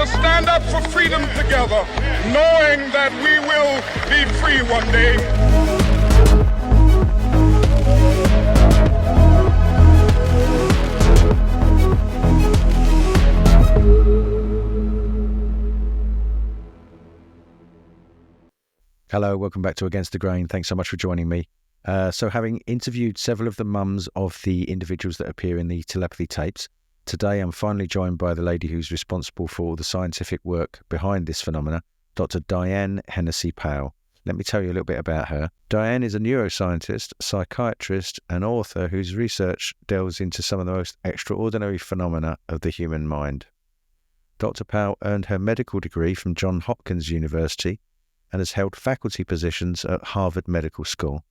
stand up for freedom together, knowing that we will be free one day. Hello, welcome back to Against the Grain. Thanks so much for joining me. So having interviewed several of the mums of the individuals that appear in the telepathy tapes, today I'm finally joined by the lady who's responsible for all the scientific work behind this phenomena, Dr. Diane Hennacy Powell. Let me tell you a little bit about her. Diane is a neuroscientist, psychiatrist and author whose research delves into some of the most extraordinary phenomena of the human mind. Dr. Powell earned her medical degree from Johns Hopkins University and has held faculty positions at Harvard Medical School.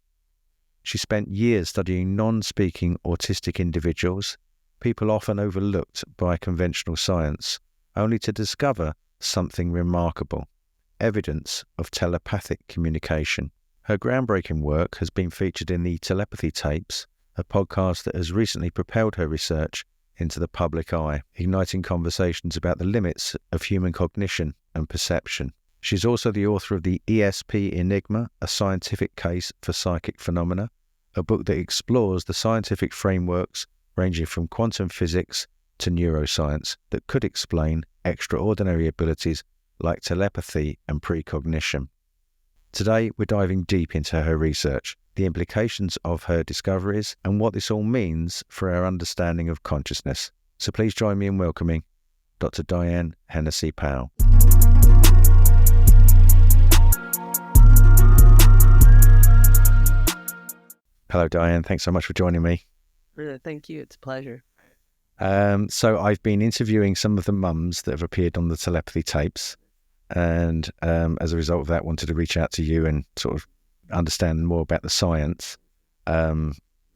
She spent years studying non-speaking autistic individuals, people often overlooked by conventional science, only to discover something remarkable, evidence of telepathic communication. Her groundbreaking work has been featured in the Telepathy tapes, a podcast that has recently propelled her research into the public eye, igniting conversations about the limits of human cognition and perception. She's also the author of the ESP Enigma, a scientific case for psychic phenomena, a book that explores the scientific frameworks ranging from quantum physics to neuroscience that could explain extraordinary abilities like telepathy and precognition. Today, we're diving deep into her research, the implications of her discoveries, and what this all means for our understanding of consciousness. So please join me in welcoming Dr. Diane Hennacy Powell. Hello, Diane. Thanks so much for joining me. Thank you. It's a pleasure. So I've been interviewing some of the mums that have appeared on the telepathy tapes, and as a result of that, wanted to reach out to you and sort of understand more about the science.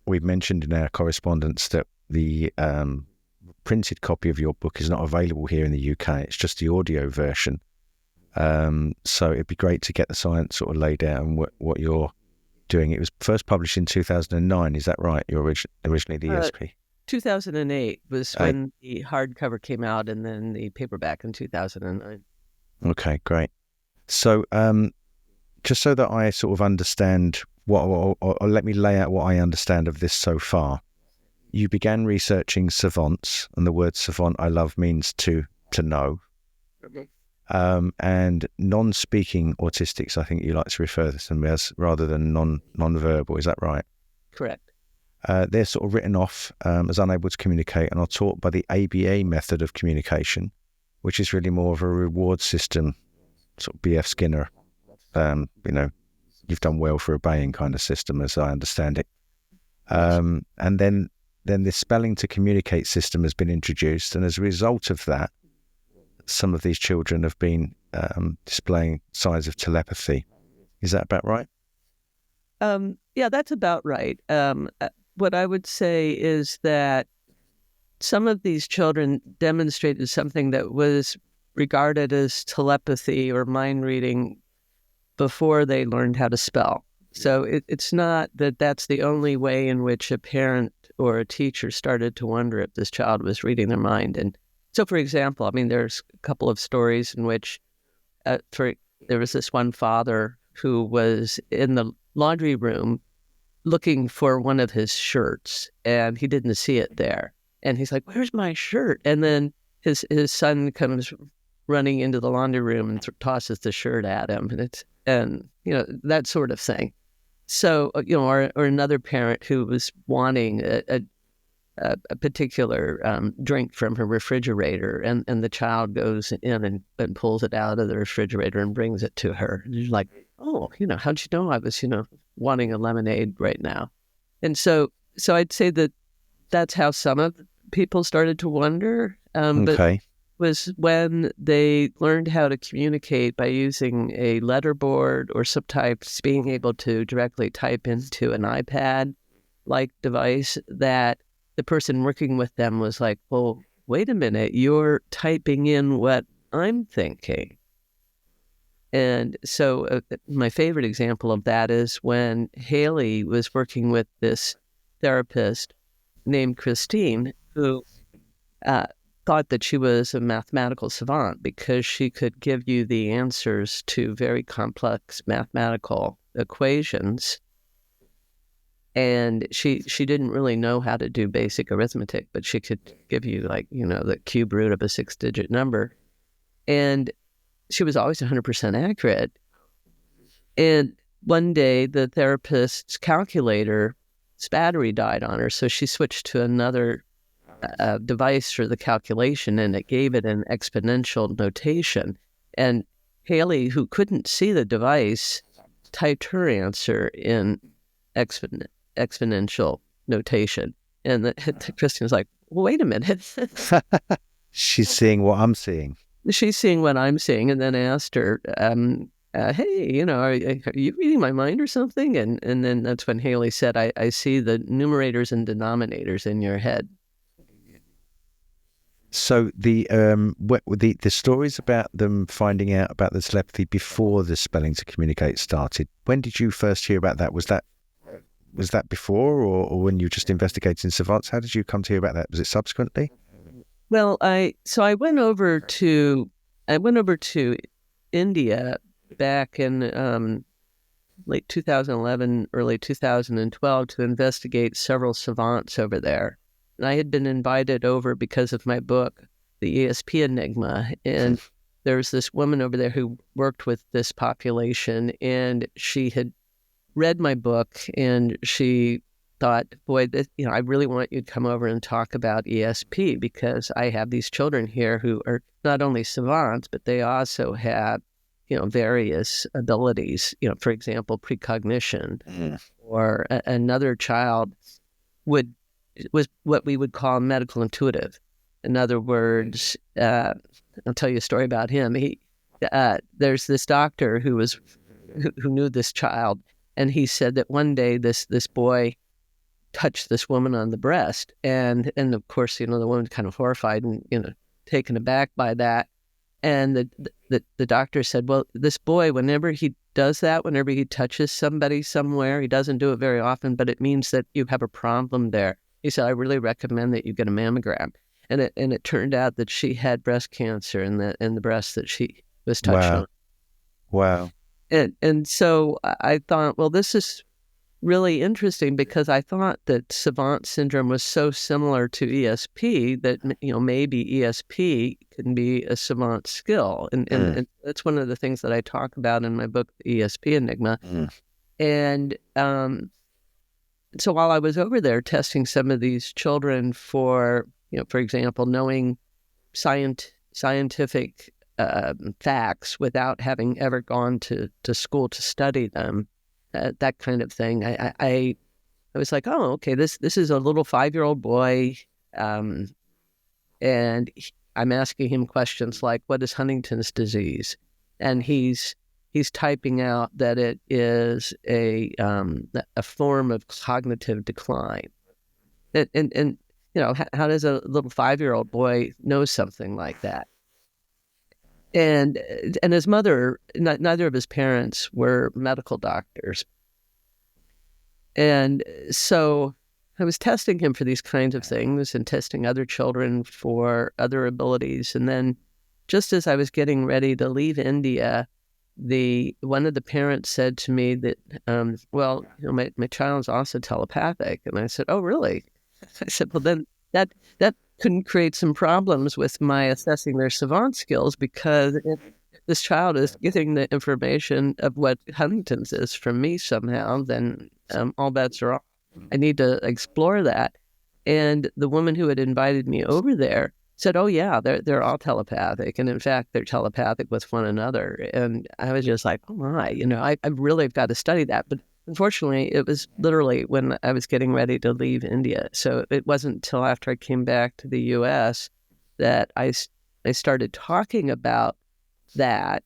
We've mentioned in our correspondence that the printed copy of your book is not available here in the UK. It's just the audio version. So it'd be great to get the science sort of laid out and what you're doing. It was first published in 2009, is that right? You're originally the ESP? 2008 was when the hardcover came out, and then the paperback in 2009. Okay, great. So just so that I sort of understand or let me lay out what I understand of this so far. You began researching savants, and the word savant I love means to know. Okay. And non-speaking autistics, I think you like to refer to them as, rather than non-verbal. Is that right? Correct. They're sort of written off as unable to communicate and are taught by the ABA method of communication, which is really more of a reward system, sort of B.F. Skinner, you've done well for obeying kind of system, as I understand it. And then this spelling to communicate system has been introduced, and as a result of that, some of these children have been displaying signs of telepathy. Is that about right? Yeah, that's about right. What I would say is that some of these children demonstrated something that was regarded as telepathy or mind reading before they learned how to spell. So it's not that that's the only way in which a parent or a teacher started to wonder if this child was reading their mind. And so, for example, there's a couple of stories in which there was this one father who was in the laundry room looking for one of his shirts, and he didn't see it there. And he's like, "Where's my shirt?" And then his son comes running into the laundry room and tosses the shirt at him, and that sort of thing. So, or another parent who was wanting a particular drink from her refrigerator, and the child goes in and pulls it out of the refrigerator and brings it to her. And she's like, "Oh, how'd you know I was, wanting a lemonade right now?" And so I'd say that's how some of people started to wonder. Okay. But was when they learned how to communicate by using a letterboard or sometimes being able to directly type into an iPad-like device, that the person working with them was like, "Well, wait a minute, you're typing in what I'm thinking." And so my favorite example of that is when Haley was working with this therapist named Christine, who thought that she was a mathematical savant because she could give you the answers to very complex mathematical equations. And she didn't really know how to do basic arithmetic, but she could give you, like, the cube root of a 6-digit number. And she was always 100% accurate. And one day the therapist's calculator's battery died on her, so she switched to another device for the calculation, and it gave it an exponential notation. And Haley, who couldn't see the device, typed her answer in exponential notation. And the Christian was like, well, wait a minute. She's seeing what I'm seeing. She's seeing what I'm seeing, and then I asked her, hey, are you reading my mind or something? And then that's when Haley said, I see the numerators and denominators in your head. So the stories about them finding out about the telepathy before the Spelling to Communicate started, when did you first hear about that? Was that before, or when you were just investigating Savants? How did you come to hear about that? Was it subsequently? Well, I went over to India back in late 2011, early 2012 to investigate several savants over there. And I had been invited over because of my book, The ESP Enigma. And there was this woman over there who worked with this population, and she had read my book, and she thought, boy, I really want you to come over and talk about ESP, because I have these children here who are not only savants, but they also have, various abilities, for example, precognition, or another child was what we would call medical intuitive. In other words, I'll tell you a story about him. There's this doctor who knew this child, and he said that one day this boy touched this woman on the breast, and of course, the woman's kind of horrified and taken aback by that. And the doctor said, well, this boy, whenever he does that, whenever he touches somebody somewhere, he doesn't do it very often, but it means that you have a problem there. He said, I really recommend that you get a mammogram. And it turned out that she had breast cancer in the breast that she was touched on. Wow. And so I thought, well, this is really interesting, because I thought that savant syndrome was so similar to ESP that, maybe ESP can be a savant skill. And that's one of the things that I talk about in my book, The ESP Enigma. And so while I was over there testing some of these children for, for example, knowing scientific facts without having ever gone to school to study them, that kind of thing, I was like, oh, okay, this is a little 5-year-old boy, and I'm asking him questions like, what is Huntington's disease? And he's typing out that it is a form of cognitive decline. And how does a little 5-year-old boy know something like that? And his mother, neither of his parents were medical doctors. And so I was testing him for these kinds of things and testing other children for other abilities. And then just as I was getting ready to leave India, one of the parents said to me that, my child's also telepathic. And I said, oh, really? I said, well, then that couldn't create some problems with my assessing their savant skills, because if this child is getting the information of what Huntington's is from me somehow, then all bets are off. I need to explore that. And the woman who had invited me over there said, oh, yeah, they're all telepathic. And in fact, they're telepathic with one another. And I was just like, oh, my, I really have got to study that. But unfortunately, it was literally when I was getting ready to leave India. So it wasn't until after I came back to the U.S. that I started talking about that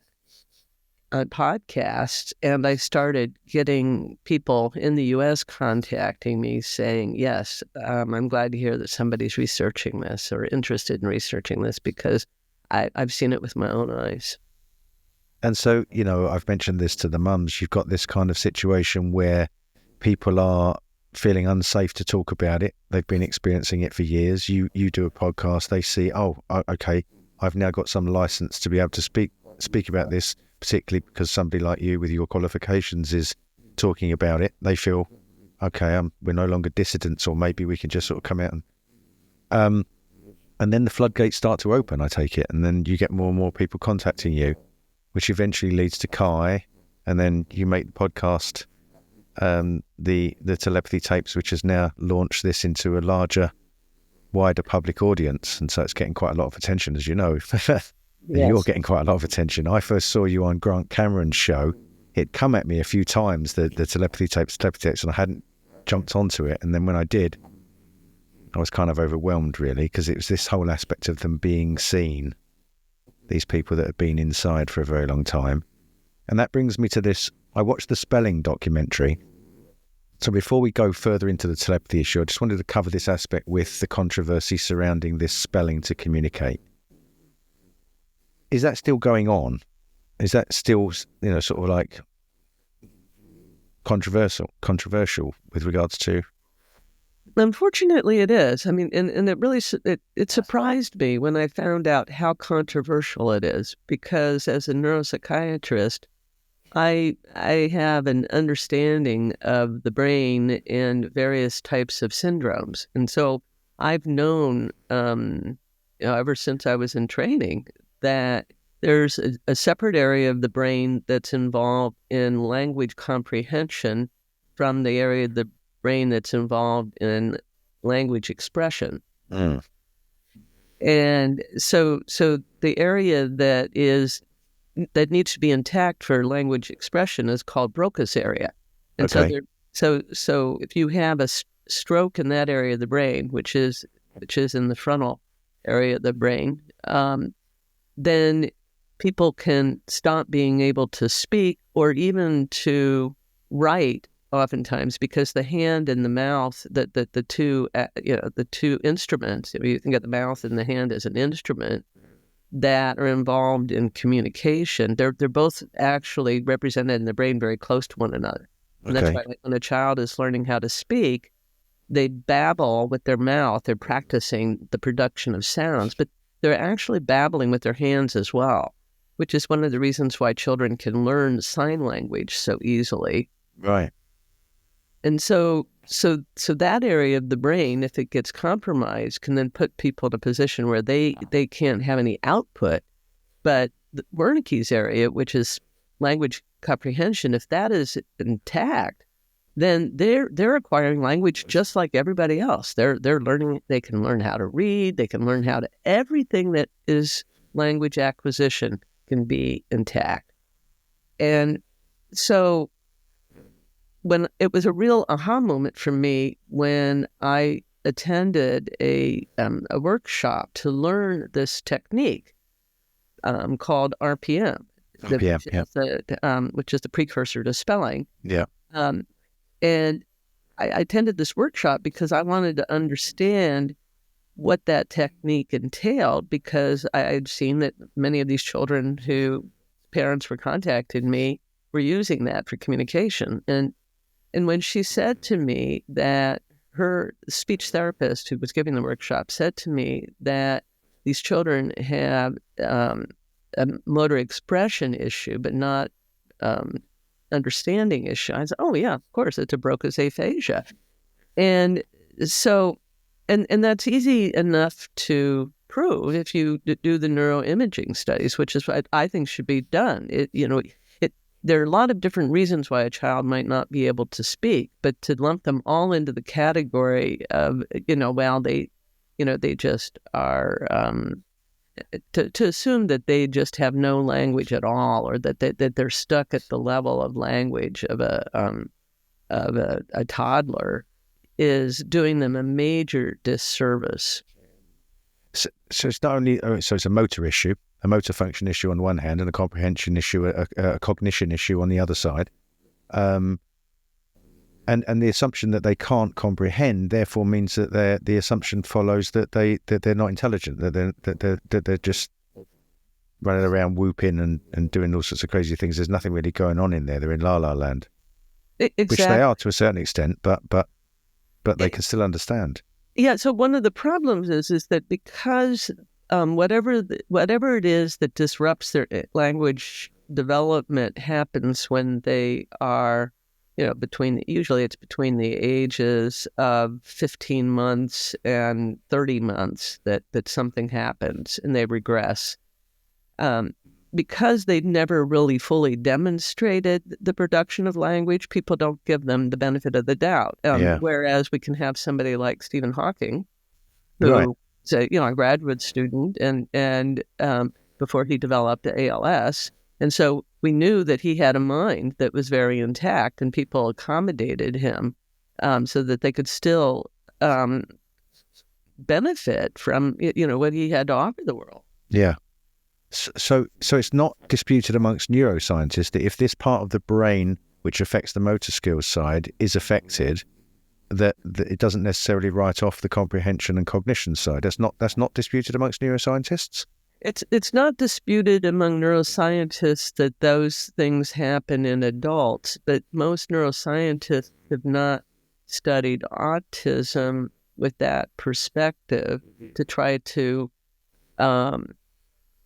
on podcasts, and I started getting people in the U.S. contacting me saying, yes, I'm glad to hear that somebody's researching this or interested in researching this, because I've seen it with my own eyes. And so, I've mentioned this to the mums, you've got this kind of situation where people are feeling unsafe to talk about it. They've been experiencing it for years. You do a podcast, they see, okay, I've now got some license to be able to speak about this, particularly because somebody like you with your qualifications is talking about it. They feel, okay, we're no longer dissidents, or maybe we can just sort of come out and then the floodgates start to open, I take it, and then you get more and more people contacting you, which eventually leads to Kai, and then you make the podcast, the Telepathy tapes, which has now launched this into a larger, wider public audience, and so it's getting quite a lot of attention, as you know. Yes. You're getting quite a lot of attention. I first saw you on Grant Cameron's show. It'd come at me a few times, the Telepathy tapes, and I hadn't jumped onto it, and then when I did, I was kind of overwhelmed, really, because it was this whole aspect of them being seen, these people that have been inside for a very long time. And that brings me to this. I watched the spelling documentary. So before we go further into the telepathy issue, I just wanted to cover this aspect with the controversy surrounding this spelling to communicate. Is that still going on? Is that still, sort of like controversial with regards to? Unfortunately, it is. I mean, and it really it surprised me when I found out how controversial it is, because as a neuropsychiatrist, I have an understanding of the brain and various types of syndromes, and so I've known ever since I was in training that there's a separate area of the brain that's involved in language comprehension from the area of the brain that's involved in language expression. And so the area that needs to be intact for language expression is called Broca's area. And okay. so if you have a stroke in that area of the brain, which is in the frontal area of the brain, then people can stop being able to speak or even to write oftentimes, because the hand and the mouth, the two instruments, if you think of the mouth and the hand as an instrument that are involved in communication, they're both actually represented in the brain very close to one another. And that's why when a child is learning how to speak, they babble with their mouth. They're practicing the production of sounds, but they're actually babbling with their hands as well, which is one of the reasons why children can learn sign language so easily. Right. And so that area of the brain, if it gets compromised, can then put people in a position where they can't have any output. But the Wernicke's area, which is language comprehension, if that is intact, then they're acquiring language just like everybody else. They're learning. They can learn how to read. They can learn how to everything that is language acquisition can be intact. And so when it was a real aha moment for me when I attended a workshop to learn this technique called RPM, which is the precursor to spelling. Yeah. And I attended this workshop because I wanted to understand what that technique entailed, because I had seen that many of these children who parents were contacting me were using that for communication. And when she said to me that her speech therapist who was giving the workshop said to me that these children have a motor expression issue, but not understanding issue, I said, oh, yeah, of course, it's a Broca's aphasia. And so, and that's easy enough to prove if you do the neuroimaging studies, which is what I think should be done. There are a lot of different reasons why a child might not be able to speak, but to lump them all into the category of, they just are, to assume that they just have no language at all, or that they're stuck at the level of language of a toddler, is doing them a major disservice. So it's not only so it's a motor issue, a motor function issue on one hand, and a comprehension issue, a cognition issue on the other side, and the assumption that they can't comprehend therefore means that the assumption follows that they're not intelligent, that they're just running around whooping and doing all sorts of crazy things. There's nothing really going on in there. They're in la la land, Exactly. which they are to a certain extent, but but they can still understand. Yeah. So one of the problems is that because whatever it is that disrupts their language development happens when they are, usually it's between the ages of 15 months and 30 months that something happens and they regress. Because they've never really fully demonstrated the production of language, people don't give them the benefit of the doubt. Whereas we can have somebody like Stephen Hawking, who is a graduate student, and before he developed ALS, and so we knew that he had a mind that was very intact, and people accommodated him so that they could still benefit from what he had to offer the world. Yeah. So it's not disputed amongst neuroscientists that if this part of the brain, which affects the motor skills side, is affected, that it doesn't necessarily write off the comprehension and cognition side. That's not disputed amongst neuroscientists. It's not disputed among neuroscientists that those things happen in adults, but most neuroscientists have not studied autism with that perspective to try to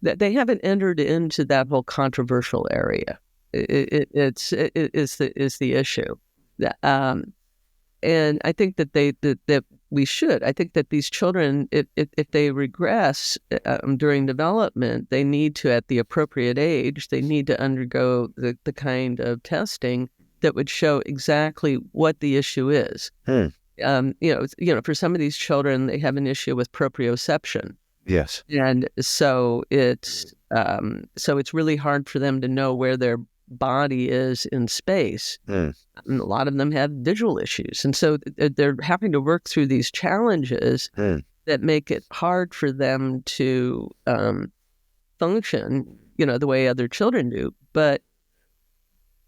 that they haven't entered into that whole controversial area. It's the issue, and I think that we should. I think that these children, if they regress during development, they need to, at the appropriate age, they need to undergo the kind of testing that would show exactly what the issue is. For some of these children, they have an issue with proprioception. Yes. And so it's really hard for them to know where their body is in space. And a lot of them have visual issues. And so they're having to work through these challenges that make it hard for them to function, the way other children do. But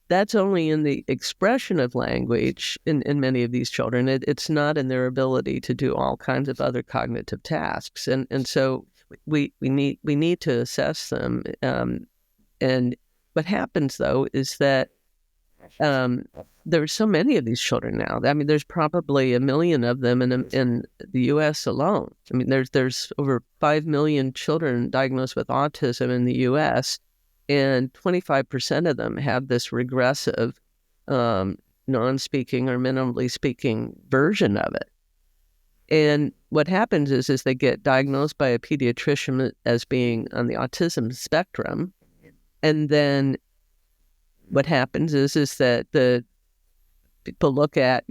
that's only in the expression of language in many of these children. It's not in their ability to do all kinds of other cognitive tasks. And so we need to assess them. And what happens, though, is that there are so many of these children now. I mean, there's probably 1 million of them in the U.S. alone. I mean, there's over 5 million children diagnosed with autism in the U.S., and 25% of them have this regressive, non-speaking or minimally speaking version of it. And what happens is they get diagnosed by a pediatrician as being on the autism spectrum. And then what happens is that the people look at,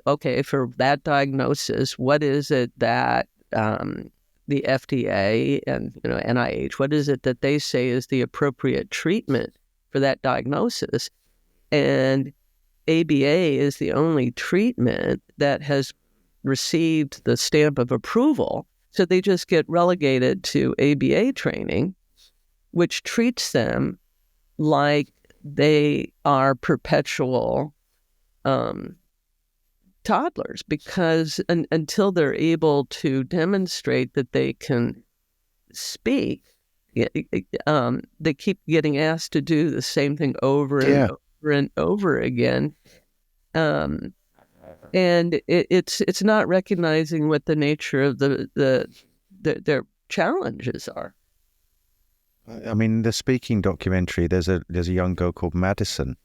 okay, for that diagnosis, what is it that the FDA and NIH, what is it that they say is the appropriate treatment for that diagnosis? And ABA is the only treatment that has received the stamp of approval. So they just get relegated to ABA training, which treats them like they are perpetual toddlers, because until they're able to demonstrate that they can speak, they keep getting asked to do the same thing over and over and over again. And it's not recognizing what the nature of their challenges are. I mean, the speaking documentary, there's a young girl called Madison,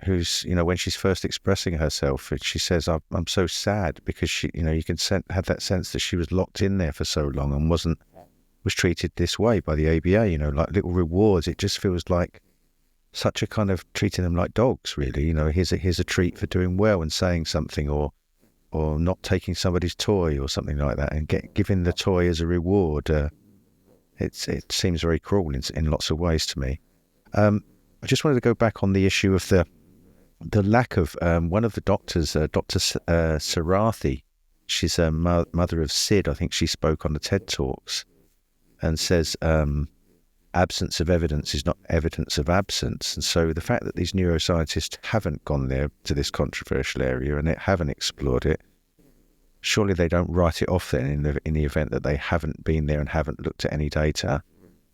who's, when she's first expressing herself, she says, I'm so sad because she, you can have that sense that she was locked in there for so long and was treated this way by the ABA, like little rewards. It just feels like such a kind of treating them like dogs, really. Here's a treat for doing well and saying something, or not taking somebody's toy or something like that, and giving the toy as a reward. It seems very cruel in lots of ways to me. I just wanted to go back on the issue of the lack of one of the doctors, Dr. Sarathi. She's a mother of Sid. I think she spoke on the TED Talks and says absence of evidence is not evidence of absence. And so the fact that these neuroscientists haven't gone there to this controversial area and haven't explored it, surely they don't write it off then in the event that they haven't been there and haven't looked at any data,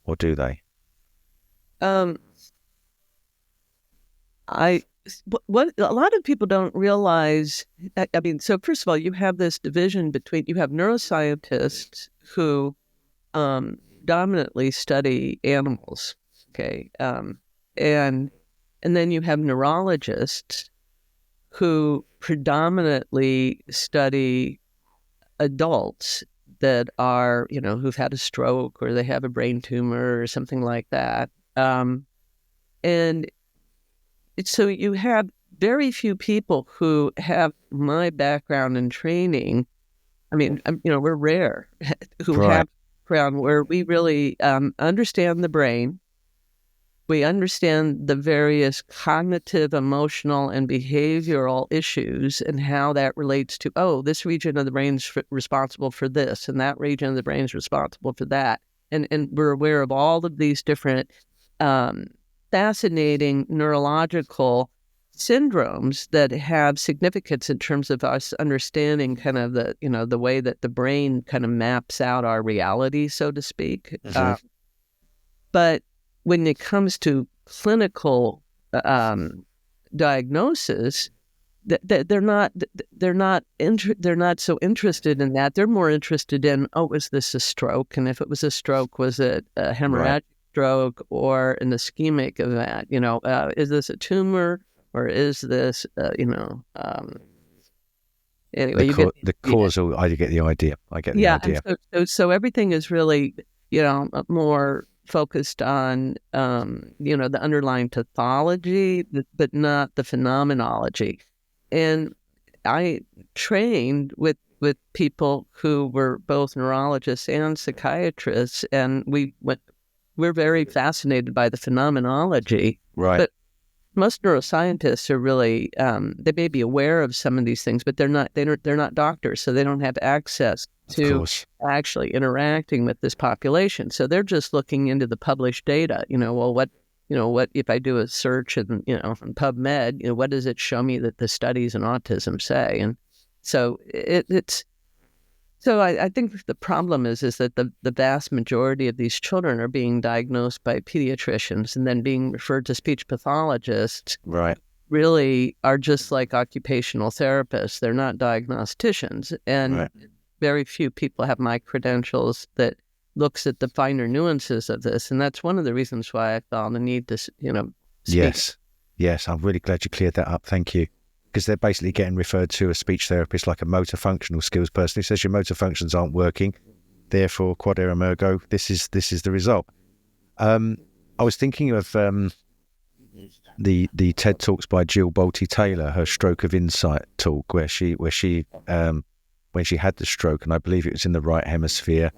or do they? what a lot of people don't realize, I mean, so first of all, you have this division between, you have neuroscientists who dominantly study animals, okay, and then you have neurologists who predominantly study adults that are, who've had a stroke or they have a brain tumor or something like that. And so you have very few people who have my background and training. I mean, we're rare who have background where we really understand the brain. We understand the various cognitive, emotional, and behavioral issues and how that relates to, this region of the brain is responsible for this, and that region of the brain is responsible for that. And we're aware of all of these different fascinating neurological syndromes that have significance in terms of us understanding kind of the way that the brain kind of maps out our reality, so to speak. But when it comes to clinical diagnosis, they're not so interested in that. They're more interested in, was this a stroke? And if it was a stroke, was it a hemorrhagic stroke or an ischemic event? Is this a tumor or is this anyway? The causal. I get the idea. I get the idea. So everything is really more focused on, the underlying pathology, but not the phenomenology. And I trained with people who were both neurologists and psychiatrists, and we're very fascinated by the phenomenology. Right. But most neuroscientists are really, they may be aware of some of these things, but they're not doctors, so they don't have access to actually interacting with this population. So they're just looking into the published data. What if I do a search in PubMed, what does it show me that the studies in autism say? And so I think the problem is that the vast majority of these children are being diagnosed by pediatricians and then being referred to speech pathologists. Right. Really are just like occupational therapists. They're not diagnosticians. And very few people have my credentials that looks at the finer nuances of this. And that's one of the reasons why I felt the need to, speak. Yes. I'm really glad you cleared that up. Thank you. Because they're basically getting referred to a speech therapist like a motor functional skills person who says your motor functions aren't working. Therefore, quod eram ergo, this is the result. I was thinking of the TED Talks by Jill Bolte Taylor, her Stroke of Insight talk, where she when she had the stroke, and I believe it was in the right hemisphere,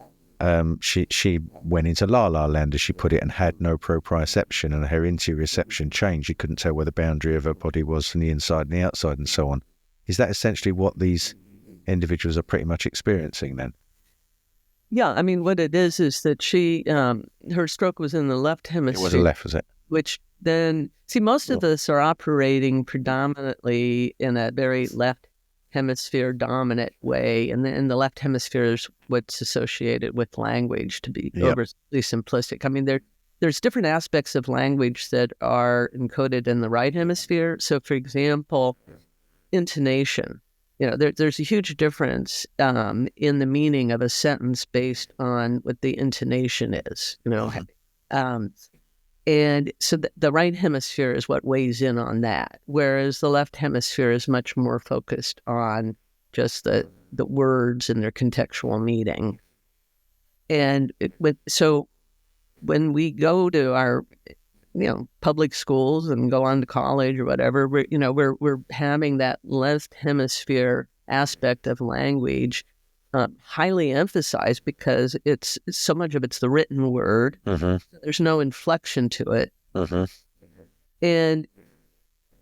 she went into la la land, as she put it, and had no proprioception, and her interoception changed. She couldn't tell where the boundary of her body was from the inside and the outside and so on. Is that essentially what these individuals are pretty much experiencing then? Yeah, I mean, what it is that she, her stroke was in the left hemisphere. It was the left, was it? Which then, most of us are operating predominantly in a very left hemisphere dominant way, and then the left hemisphere is what's associated with language, to be overly simplistic. I mean, there's different aspects of language that are encoded in the right hemisphere. So, for example, intonation. There's a huge difference in the meaning of a sentence based on what the intonation is. And so the right hemisphere is what weighs in on that, whereas the left hemisphere is much more focused on just the words and their contextual meaning. And so when we go to our public schools and go on to college or whatever, we're having that left hemisphere aspect of language highly emphasized because it's so much of it's the written word. Mm-hmm. There's no inflection to it. Mm-hmm. And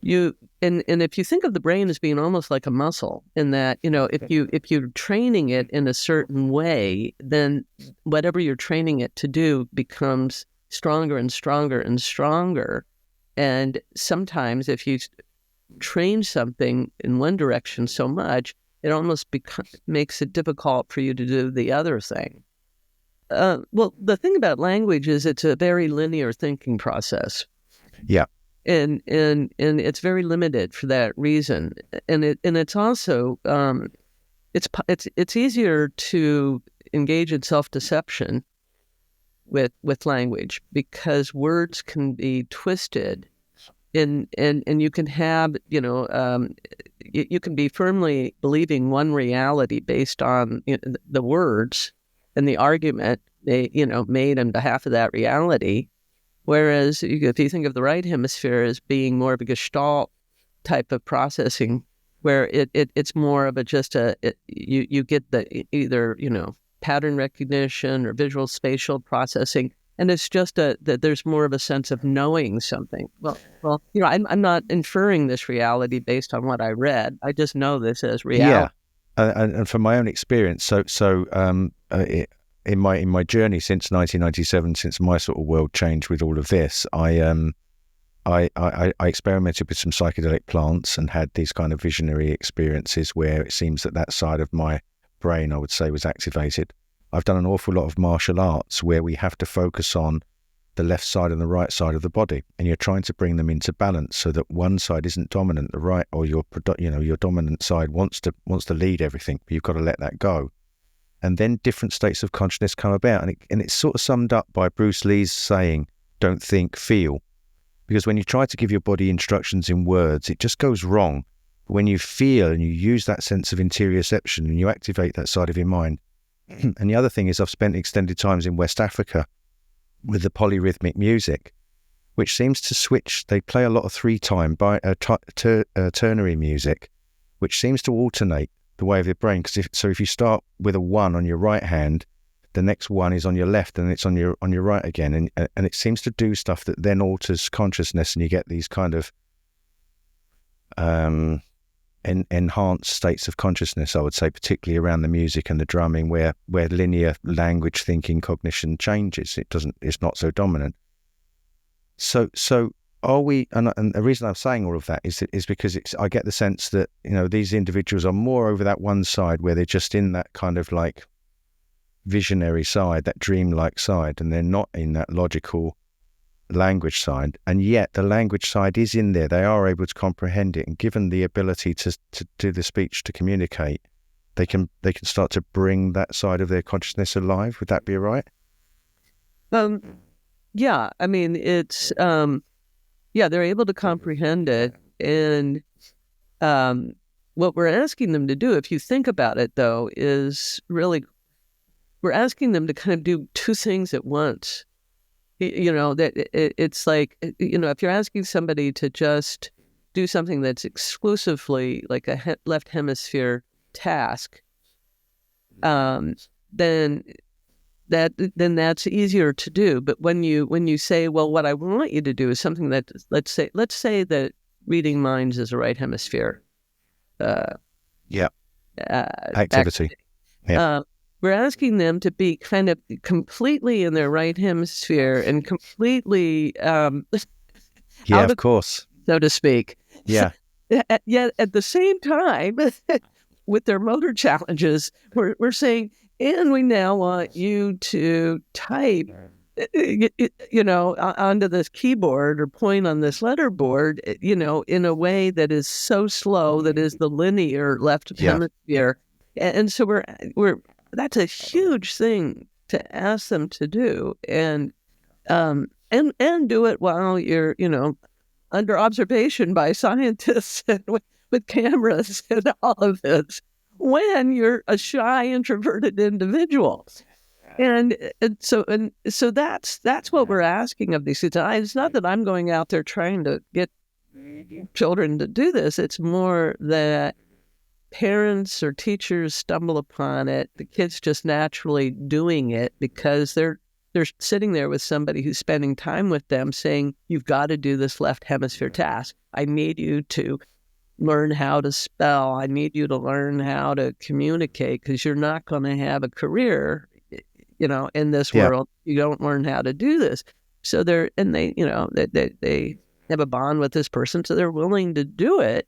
if you think of the brain as being almost like a muscle, in that, if you're training it in a certain way, then whatever you're training it to do becomes stronger and stronger and stronger. And sometimes if you train something in one direction so much, it almost makes it difficult for you to do the other thing. Well, the thing about language is it's a very linear thinking process. Yeah. and it's very limited for that reason. And it's also it's easier to engage in self-deception with language, because words can be twisted, and you can have, you can be firmly believing one reality based on the words and the argument made on behalf of that reality. Whereas if you think of the right hemisphere as being more of a Gestalt type of processing, where it's more of you get the either pattern recognition or visual spatial processing, and it's just that there's more of a sense of knowing something. Well, I'm not inferring this reality based on what I read. I just know this as reality. Yeah, and from my own experience, in my journey since 1997, since my sort of world changed with all of this, I experimented with some psychedelic plants and had these kind of visionary experiences where it seems that side of my brain, I would say, was activated. I've done an awful lot of martial arts where we have to focus on the left side and the right side of the body, and you're trying to bring them into balance so that one side isn't dominant, the right, or your dominant side wants to lead everything, but you've got to let that go. And then different states of consciousness come about, and it's sort of summed up by Bruce Lee's saying, "Don't think, feel." Because when you try to give your body instructions in words, it just goes wrong. But when you feel and you use that sense of interoception and you activate that side of your mind. And the other thing is, I've spent extended times in West Africa with the polyrhythmic music, which seems to switch. They play a lot of three-time ternary music, which seems to alternate the way of your brain. Because if you start with a 1 on your right hand, the next 1 is on your left, and it's on your right again, and it seems to do stuff that then alters consciousness, and you get these kind of enhanced states of consciousness, I would say, particularly around the music and the drumming, where linear language thinking cognition changes. It's not so dominant. So are we? And the reason I'm saying all of that is because I get the sense that these individuals are more over that one side where they're just in that kind of like visionary side, that dreamlike side, and they're not in that logical language side. And yet the language side is in there. They are able to comprehend it, and given the ability to do the speech, to communicate, they can start to bring that side of their consciousness alive. Would that be right? Yeah, I mean, it's they're able to comprehend it, and what we're asking them to do, if you think about it, though, is really we're asking them to kind of do two things at once. That it's like, if you're asking somebody to just do something that's exclusively like a left hemisphere task, then that's easier to do. But when you say, well, what I want you to do is something that, let's say that reading minds is a right hemisphere activity. We're asking them to be kind of completely in their right hemisphere and completely of course, so to speak. Yeah. Yet at the same time, with their motor challenges, we're saying, and we now want you to type, onto this keyboard or point on this letterboard, in a way that is so slow that is the linear left hemisphere. And so we're that's a huge thing to ask them to do, and do it while you're under observation by scientists and with cameras and all of this, when you're a shy, introverted individual. And so that's what we're asking of these kids. It's not that I'm going out there trying to get children to do this. It's more that parents or teachers stumble upon it. The kids just naturally doing it because they're sitting there with somebody who's spending time with them saying, you've got to do this left hemisphere task. I need you to learn how to spell. I need you to learn how to communicate, because you're not going to have a career, in this world. You don't learn how to do this. So they have a bond with this person, so they're willing to do it.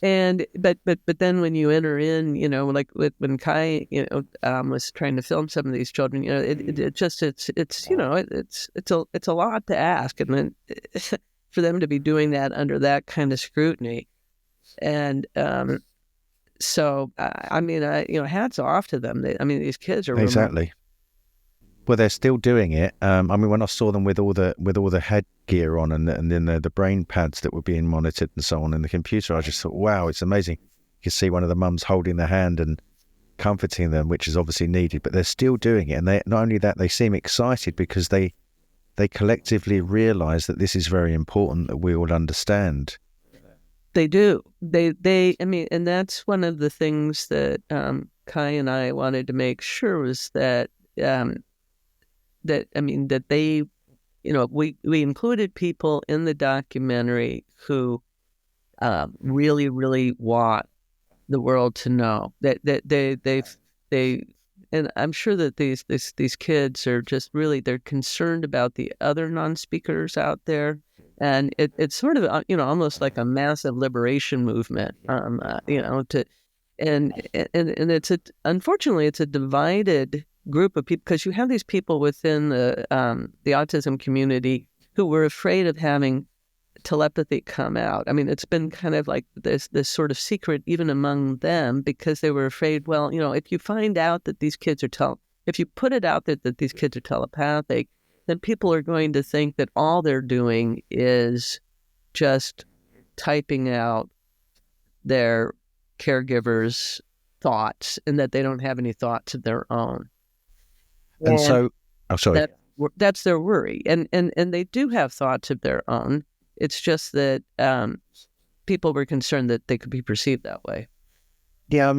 But then when you enter in, like when Kai, was trying to film some of these children, it's a lot to ask, and then for them to be doing that under that kind of scrutiny, and so hats off to them. These kids are Exactly. Well, they're still doing it. When I saw them with all the headgear on and then the brain pads that were being monitored and so on in the computer, I just thought, wow, it's amazing. You can see one of the mums holding their hand and comforting them, which is obviously needed. But they're still doing it, and not only that, they seem excited because they collectively realise that this is very important, that we all understand. They do. And that's one of the things that Kai and I wanted to make sure was that that they, we included people in the documentary who really, really want the world to know that they, and I'm sure that these kids are just really, they're concerned about the other non-speakers out there. And it's sort of, almost like a massive liberation movement, and unfortunately, it's a divided group of people, because you have these people within the autism community who were afraid of having telepathy come out. It's been kind of like this sort of secret even among them, because they were afraid, well, if you find out that these kids are if you put it out there that these kids are telepathic, then people are going to think that all they're doing is just typing out their caregivers' thoughts, and that they don't have any thoughts of their own. And so, sorry. That's their worry. And they do have thoughts of their own. It's just that people were concerned that they could be perceived that way. Yeah, I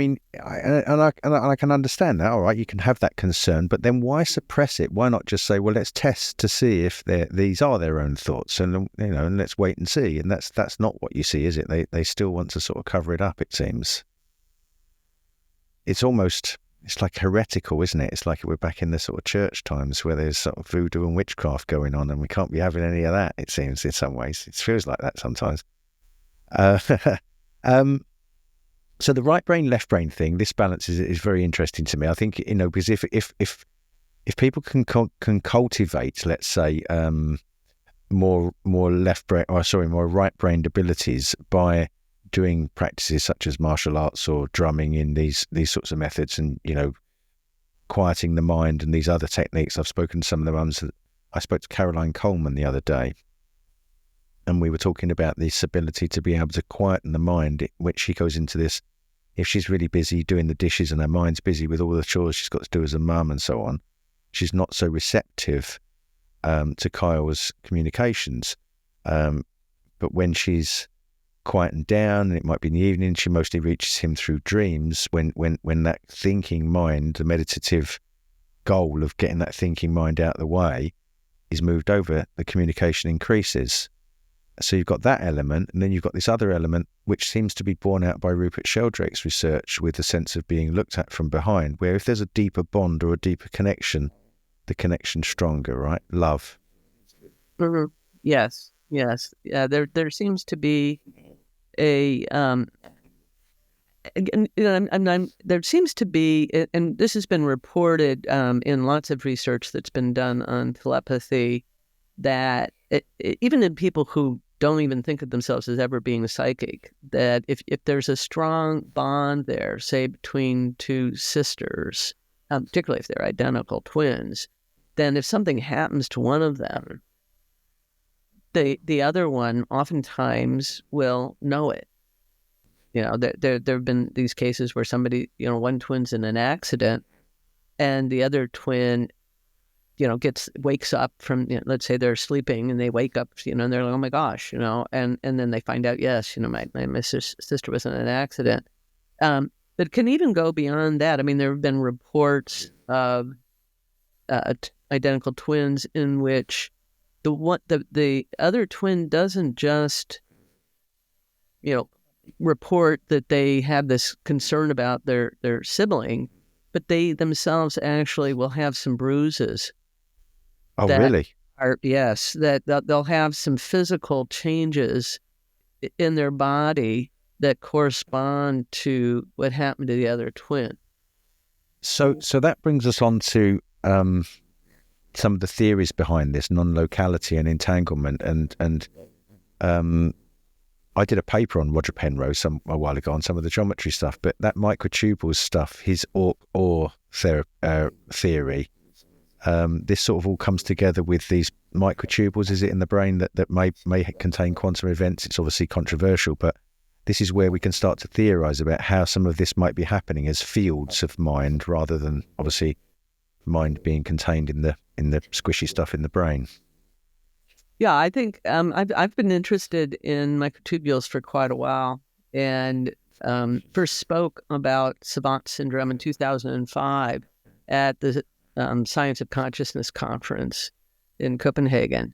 can understand that. All right, you can have that concern, but then why suppress it? Why not just say, well, let's test to see if these are their own thoughts, and and let's wait and see. And that's not what you see, is it? They still want to sort of cover it up. It seems. It's like heretical, isn't it? It's like we're back in the sort of church times where there's sort of voodoo and witchcraft going on, and we can't be having any of that. It seems in some ways. It feels like that sometimes. So the right brain, left brain thing, this balance is very interesting to me. I think, because if people can cultivate, let's say, more right brained abilities by doing practices such as martial arts or drumming in these sorts of methods, and quieting the mind and these other techniques. I've spoken to some of the mums. I spoke to Caroline Coleman the other day, and we were talking about this ability to be able to quieten the mind, which she goes into this. If she's really busy doing the dishes and her mind's busy with all the chores she's got to do as a mum and so on, she's not so receptive to Kyle's communications. But when she's quietened down, and it might be in the evening, she mostly reaches him through dreams. When that thinking mind, the meditative goal of getting that thinking mind out of the way, is moved over, the communication increases. So you've got that element, and then you've got this other element, which seems to be borne out by Rupert Sheldrake's research, with the sense of being looked at from behind, where if there's a deeper bond or a deeper connection, the connection's stronger, right? Love. Mm-hmm. Yes. Yeah, there seems to be a there seems to be, and this has been reported in lots of research that's been done on telepathy, that even in people who don't even think of themselves as ever being psychic, that if there's a strong bond there, say between two sisters, particularly if they're identical twins, then if something happens to one of them, the other one oftentimes will know it. There have been these cases where somebody, one twin's in an accident, and the other twin, wakes up from, let's say they're sleeping and they wake up, and they're like, oh my gosh, and then they find out, yes, my sister was in an accident. But it can even go beyond that. There have been reports of identical twins in which the other twin doesn't just, report that they have this concern about their sibling, but they themselves actually will have some bruises. Oh, really? Yes, that they'll have some physical changes in their body that correspond to what happened to the other twin. So that brings us on to some of the theories behind this non-locality and entanglement, and I did a paper on Roger Penrose a while ago on some of the geometry stuff, but that microtubule stuff, his or theory, this sort of all comes together with these microtubules, is it, in the brain that may contain quantum events. It's obviously controversial, but this is where we can start to theorize about how some of this might be happening as fields of mind, rather than obviously mind being contained in the squishy stuff in the brain. Yeah, I think I've been interested in microtubules for quite a while, and first spoke about Savants syndrome in 2005 at the Science of Consciousness conference in Copenhagen.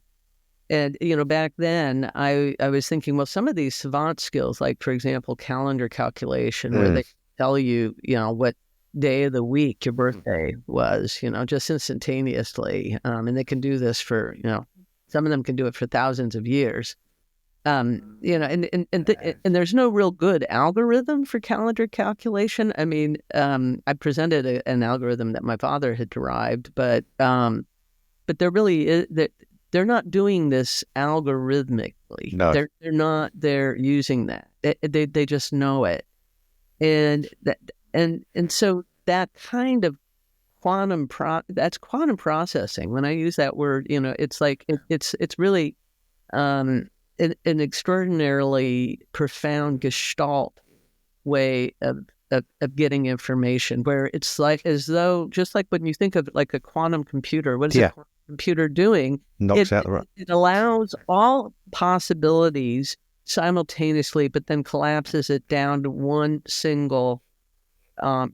And, back then I was thinking, well, some of these savant skills, like, for example, calendar calculation, where they tell you, what day of the week your birthday was, just instantaneously. And they can do this for, some of them can do it for thousands of years. And there's no real good algorithm for calendar calculation. I mean, I presented an algorithm that my father had derived, but there really is that they're not doing this algorithmically. No. They're using that. They just know it, and so that kind of that's quantum processing. When I use that word, it's like it's really an extraordinarily profound gestalt way of getting information, where it's like as though, just like when you think of like a quantum computer, what is a quantum computer doing? It allows all possibilities simultaneously, but then collapses it down to one single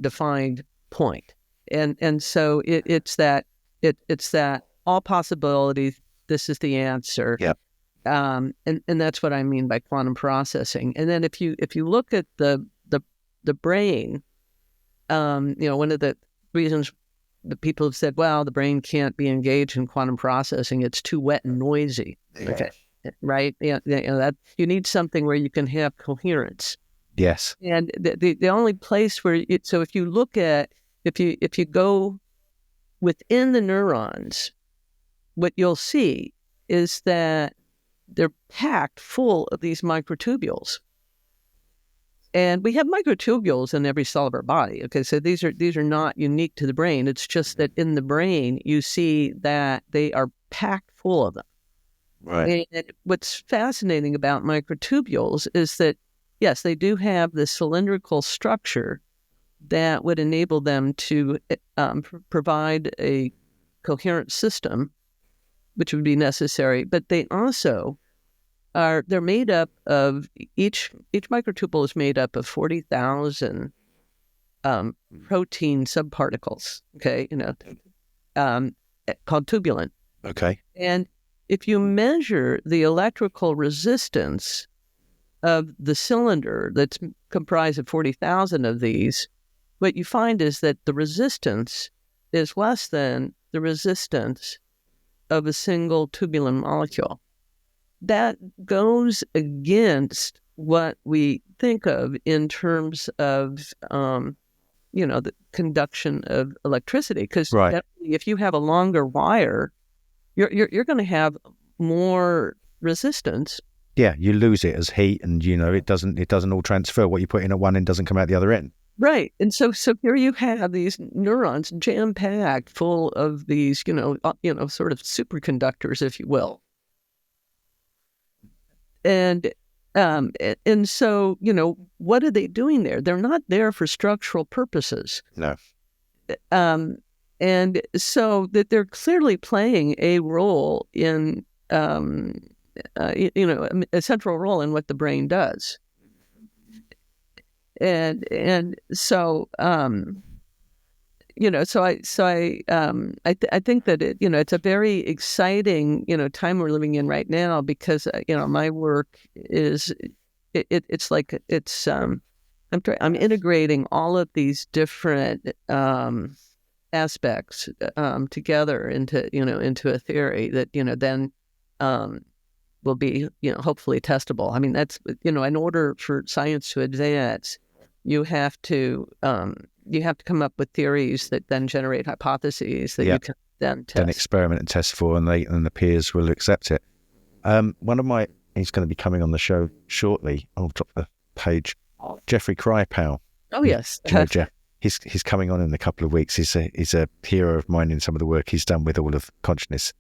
defined point. And so it's that all possibilities, this is the answer. Yep. And that's what I mean by quantum processing. And then if you look at the brain, one of the reasons that people have said, well, the brain can't be engaged in quantum processing, it's too wet and noisy. Okay. Right? That you need something where you can have coherence. Yes. And the only place where so if you look at if you go within the neurons, what you'll see is that they're packed full of these microtubules. And we have microtubules in every cell of our body. Okay, so these are not unique to the brain. It's just that in the brain you see that they are packed full of them. Right. And what's fascinating about microtubules is that, yes, they do have the cylindrical structure that would enable them to provide a coherent system, which would be necessary. But they also they're made up of, each microtubule is made up of 40,000 protein subparticles, okay, called tubulin. Okay. And if you measure the electrical resistance of the cylinder that's comprised of 40,000 of these, what you find is that the resistance is less than the resistance of a single tubulin molecule. That goes against what we think of in terms of, the conduction of electricity. Because if you have a longer wire, you're going to have more resistance. Yeah, you lose it as heat, and it doesn't all transfer. What you put in at one end doesn't come out the other end. Right. And so here you have these neurons jam-packed full of these, sort of superconductors, if you will. And so, what are they doing there? They're not there for structural purposes. No. And so that they're clearly playing a role in, a central role in what the brain does. And so, so I think that it's a very exciting, time we're living in right now, because, my work is, I'm integrating all of these different, aspects, together into a theory that, then, will be, hopefully testable. I mean, that's, in order for science to advance, you have to come up with theories that then generate hypotheses that you can then test. Then experiment and test for, and the peers will accept it. He's going to be coming on the show shortly. I'll drop the page. Jeffrey Powell. Oh yes, do you know Jeff? He's coming on in a couple of weeks. He's a hero of mine in some of the work he's done with all of consciousness.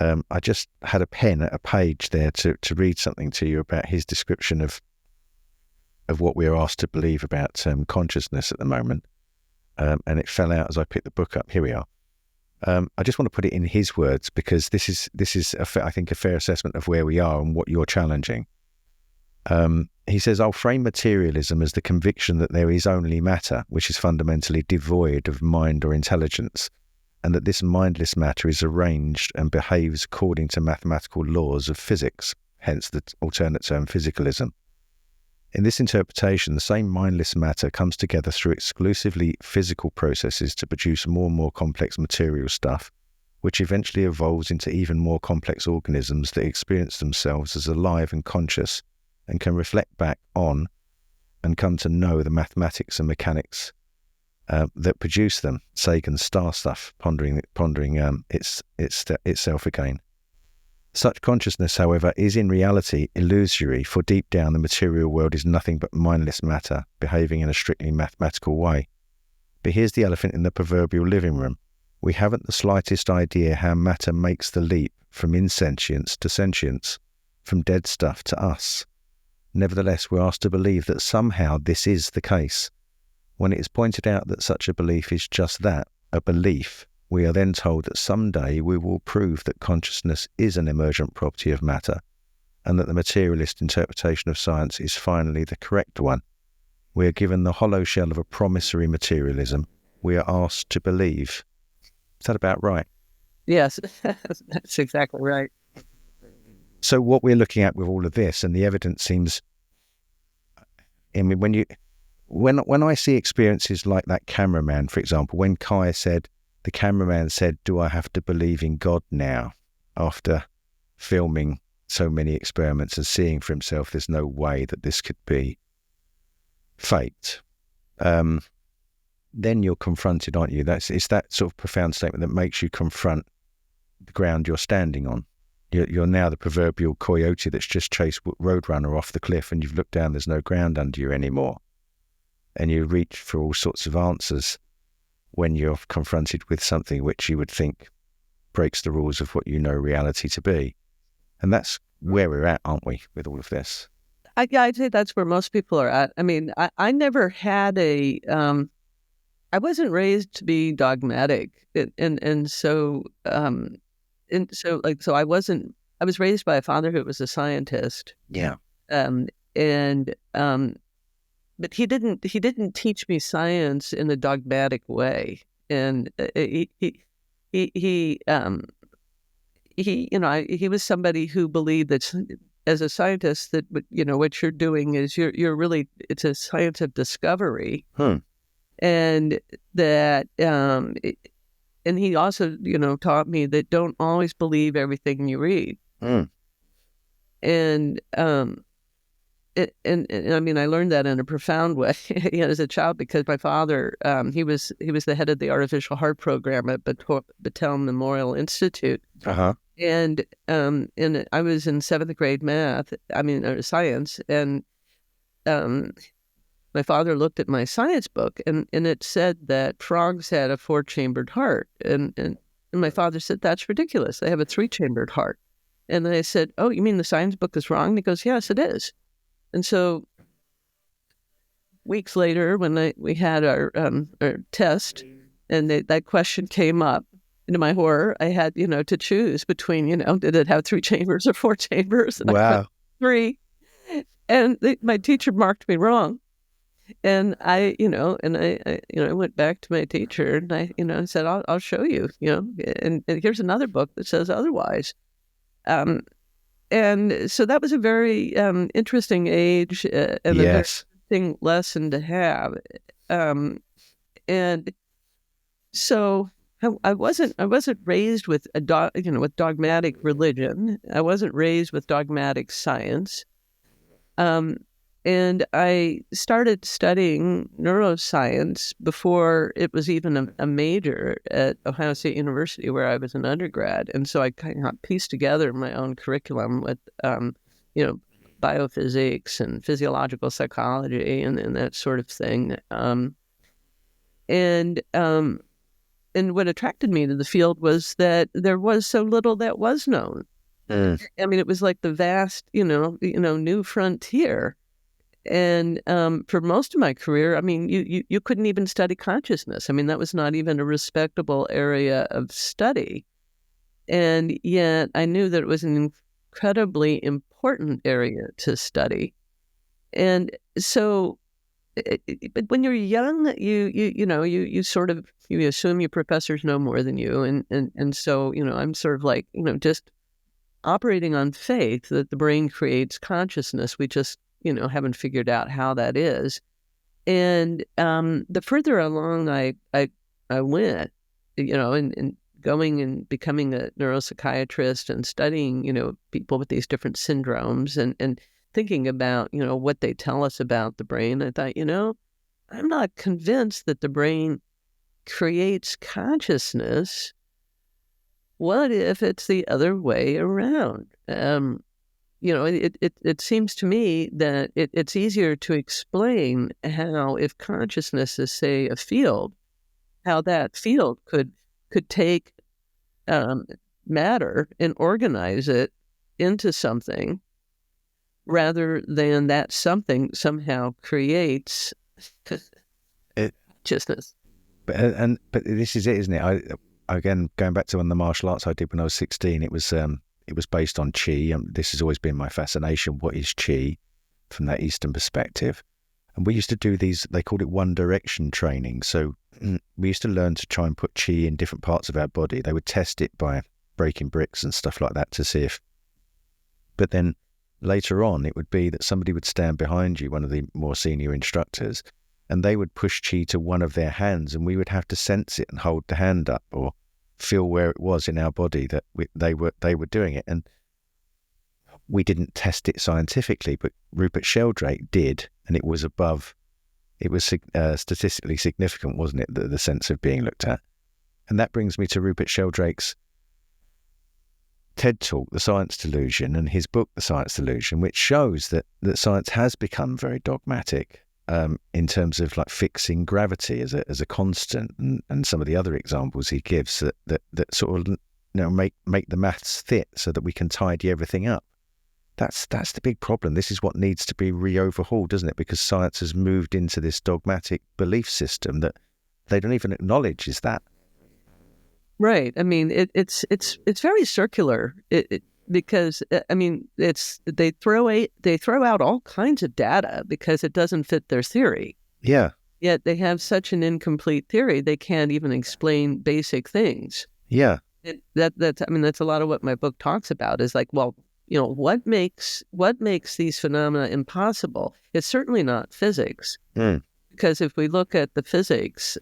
I just had a page there to read something to you about his description of what we are asked to believe about consciousness at the moment, and it fell out as I picked the book up. Here we are. I just want to put it in his words, because this is I think a fair assessment of where we are and what you're challenging. He says, I'll frame materialism as the conviction that there is only matter, which is fundamentally devoid of mind or intelligence, and that this mindless matter is arranged and behaves according to mathematical laws of physics, hence the alternate term physicalism. In this interpretation, the same mindless matter comes together through exclusively physical processes to produce more and more complex material stuff, which eventually evolves into even more complex organisms that experience themselves as alive and conscious, and can reflect back on and come to know the mathematics and mechanics that produce them. Sagan's star stuff, pondering itself again. Such consciousness, however, is in reality illusory, for deep down the material world is nothing but mindless matter, behaving in a strictly mathematical way. But here's the elephant in the proverbial living room. We haven't the slightest idea how matter makes the leap from insentience to sentience, from dead stuff to us. Nevertheless, we're asked to believe that somehow this is the case. When it is pointed out that such a belief is just that, a belief, we are then told that someday we will prove that consciousness is an emergent property of matter, and that the materialist interpretation of science is finally the correct one. We are given the hollow shell of a promissory materialism. We are asked to believe. Is that about right? Yes, that's exactly right. So what we're looking at with all of this, and the evidence seems, I mean, when I see experiences like that cameraman, for example, when the cameraman said, do I have to believe in God now, after filming so many experiments and seeing for himself there's no way that this could be faked, then you're confronted, aren't you? It's that sort of profound statement that makes you confront the ground you're standing on. You're now the proverbial coyote that's just chased Roadrunner off the cliff, and you've looked down, there's no ground under you anymore. And you reach for all sorts of answers when you're confronted with something which you would think breaks the rules of what you know reality to be. And that's where we're at, aren't we, with all of this? I'd say that's where most people are at. I mean, I never had I wasn't raised to be dogmatic. So I was raised by a father who was a scientist. Yeah. But he didn't teach me science in a dogmatic way, and he was somebody who believed that as a scientist that what you're doing is you're really, it's a science of discovery, and that and he also taught me that don't always believe everything you read, and I mean, I learned that in a profound way as a child, because my father, he was the head of the artificial heart program at Battelle Memorial Institute. Uh-huh. And I was in 7th grade science, and my father looked at my science book, and it said that frogs had a 4-chambered heart. And my father said, that's ridiculous. They have a 3-chambered heart. And I said, oh, you mean the science book is wrong? And he goes, yes, it is. And so weeks later, when we had our test, and that question came up, to my horror, I had, to choose between, did it have 3 chambers or 4 chambers? And wow. I put 3. And my teacher marked me wrong. And I went back to my teacher, and I said, I'll show you, and here's another book that says otherwise. And so that was a very interesting age and a very interesting lesson to have. And so I wasn't raised with with dogmatic religion. I wasn't raised with dogmatic science. And I started studying neuroscience before it was even a major at Ohio State University, where I was an undergrad. And so I kind of pieced together my own curriculum with, biophysics and physiological psychology and that sort of thing. And what attracted me to the field was that there was so little that was known. I mean, it was like the vast, new frontier. And for most of my career, I mean, you couldn't even study consciousness. I mean, that was not even a respectable area of study. And yet I knew that it was an incredibly important area to study. And so, but when you're young, you sort of, you assume your professors know more than you. And so, I'm sort of like, just operating on faith that the brain creates consciousness. We just, haven't figured out how that is. And the further along I went, in going and becoming a neuropsychiatrist and studying, people with these different syndromes and thinking about, what they tell us about the brain, I thought, I'm not convinced that the brain creates consciousness. What if it's the other way around? It seems to me that it's easier to explain how, if consciousness is, say, a field, how that field could take matter and organize it into something, rather than that something somehow creates consciousness. But this is it, isn't it? Again, going back to one of the martial arts I did when I was 16, it was based on qi. This has always been my fascination. What is qi from that Eastern perspective? And we used to do these, they called it one direction training. So we used to learn to try and put qi in different parts of our body. They would test it by breaking bricks and stuff like that to see if, but then later on, it would be that somebody would stand behind you, one of the more senior instructors, and they would push qi to one of their hands, and we would have to sense it and hold the hand up or feel where it was in our body that they were doing it. And we didn't test it scientifically, but Rupert Sheldrake did, and it was above. It was statistically significant, wasn't it? The sense of being looked at. And that brings me to Rupert Sheldrake's TED Talk, The Science Delusion, and his book, The Science Delusion, which shows that science has become very dogmatic in terms of like fixing gravity as a constant, and some of the other examples he gives that sort of make the maths fit so that we can tidy everything up. That's the big problem. This is what needs to be re-overhauled, doesn't it? Because science has moved into this dogmatic belief system that they don't even acknowledge is that. Right. I mean, it's very circular. Because I mean, they throw out all kinds of data because it doesn't fit their theory. Yeah. Yet they have such an incomplete theory they can't even explain basic things. Yeah. That's a lot of what my book talks about. Is like, well, what makes these phenomena impossible? It's certainly not physics. Because if we look at the physics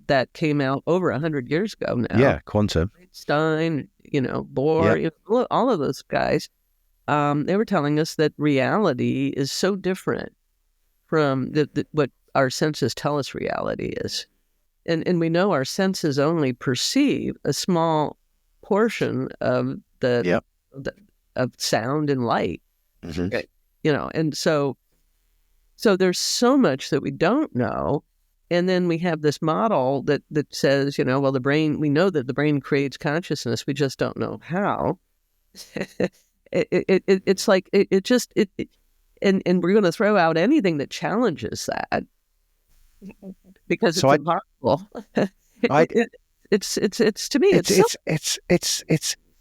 that came out over 100 years ago now, yeah, quantum, Einstein, Bohr, all of those guys, they were telling us that reality is so different from what our senses tell us reality is, and we know our senses only perceive a small portion of of sound and light, right? And so there's so much that we don't know. And then we have this model that says, well, the brain, we know that the brain creates consciousness. We just don't know how. It's like, and we're going to throw out anything that challenges that because it's impossible. It's to me,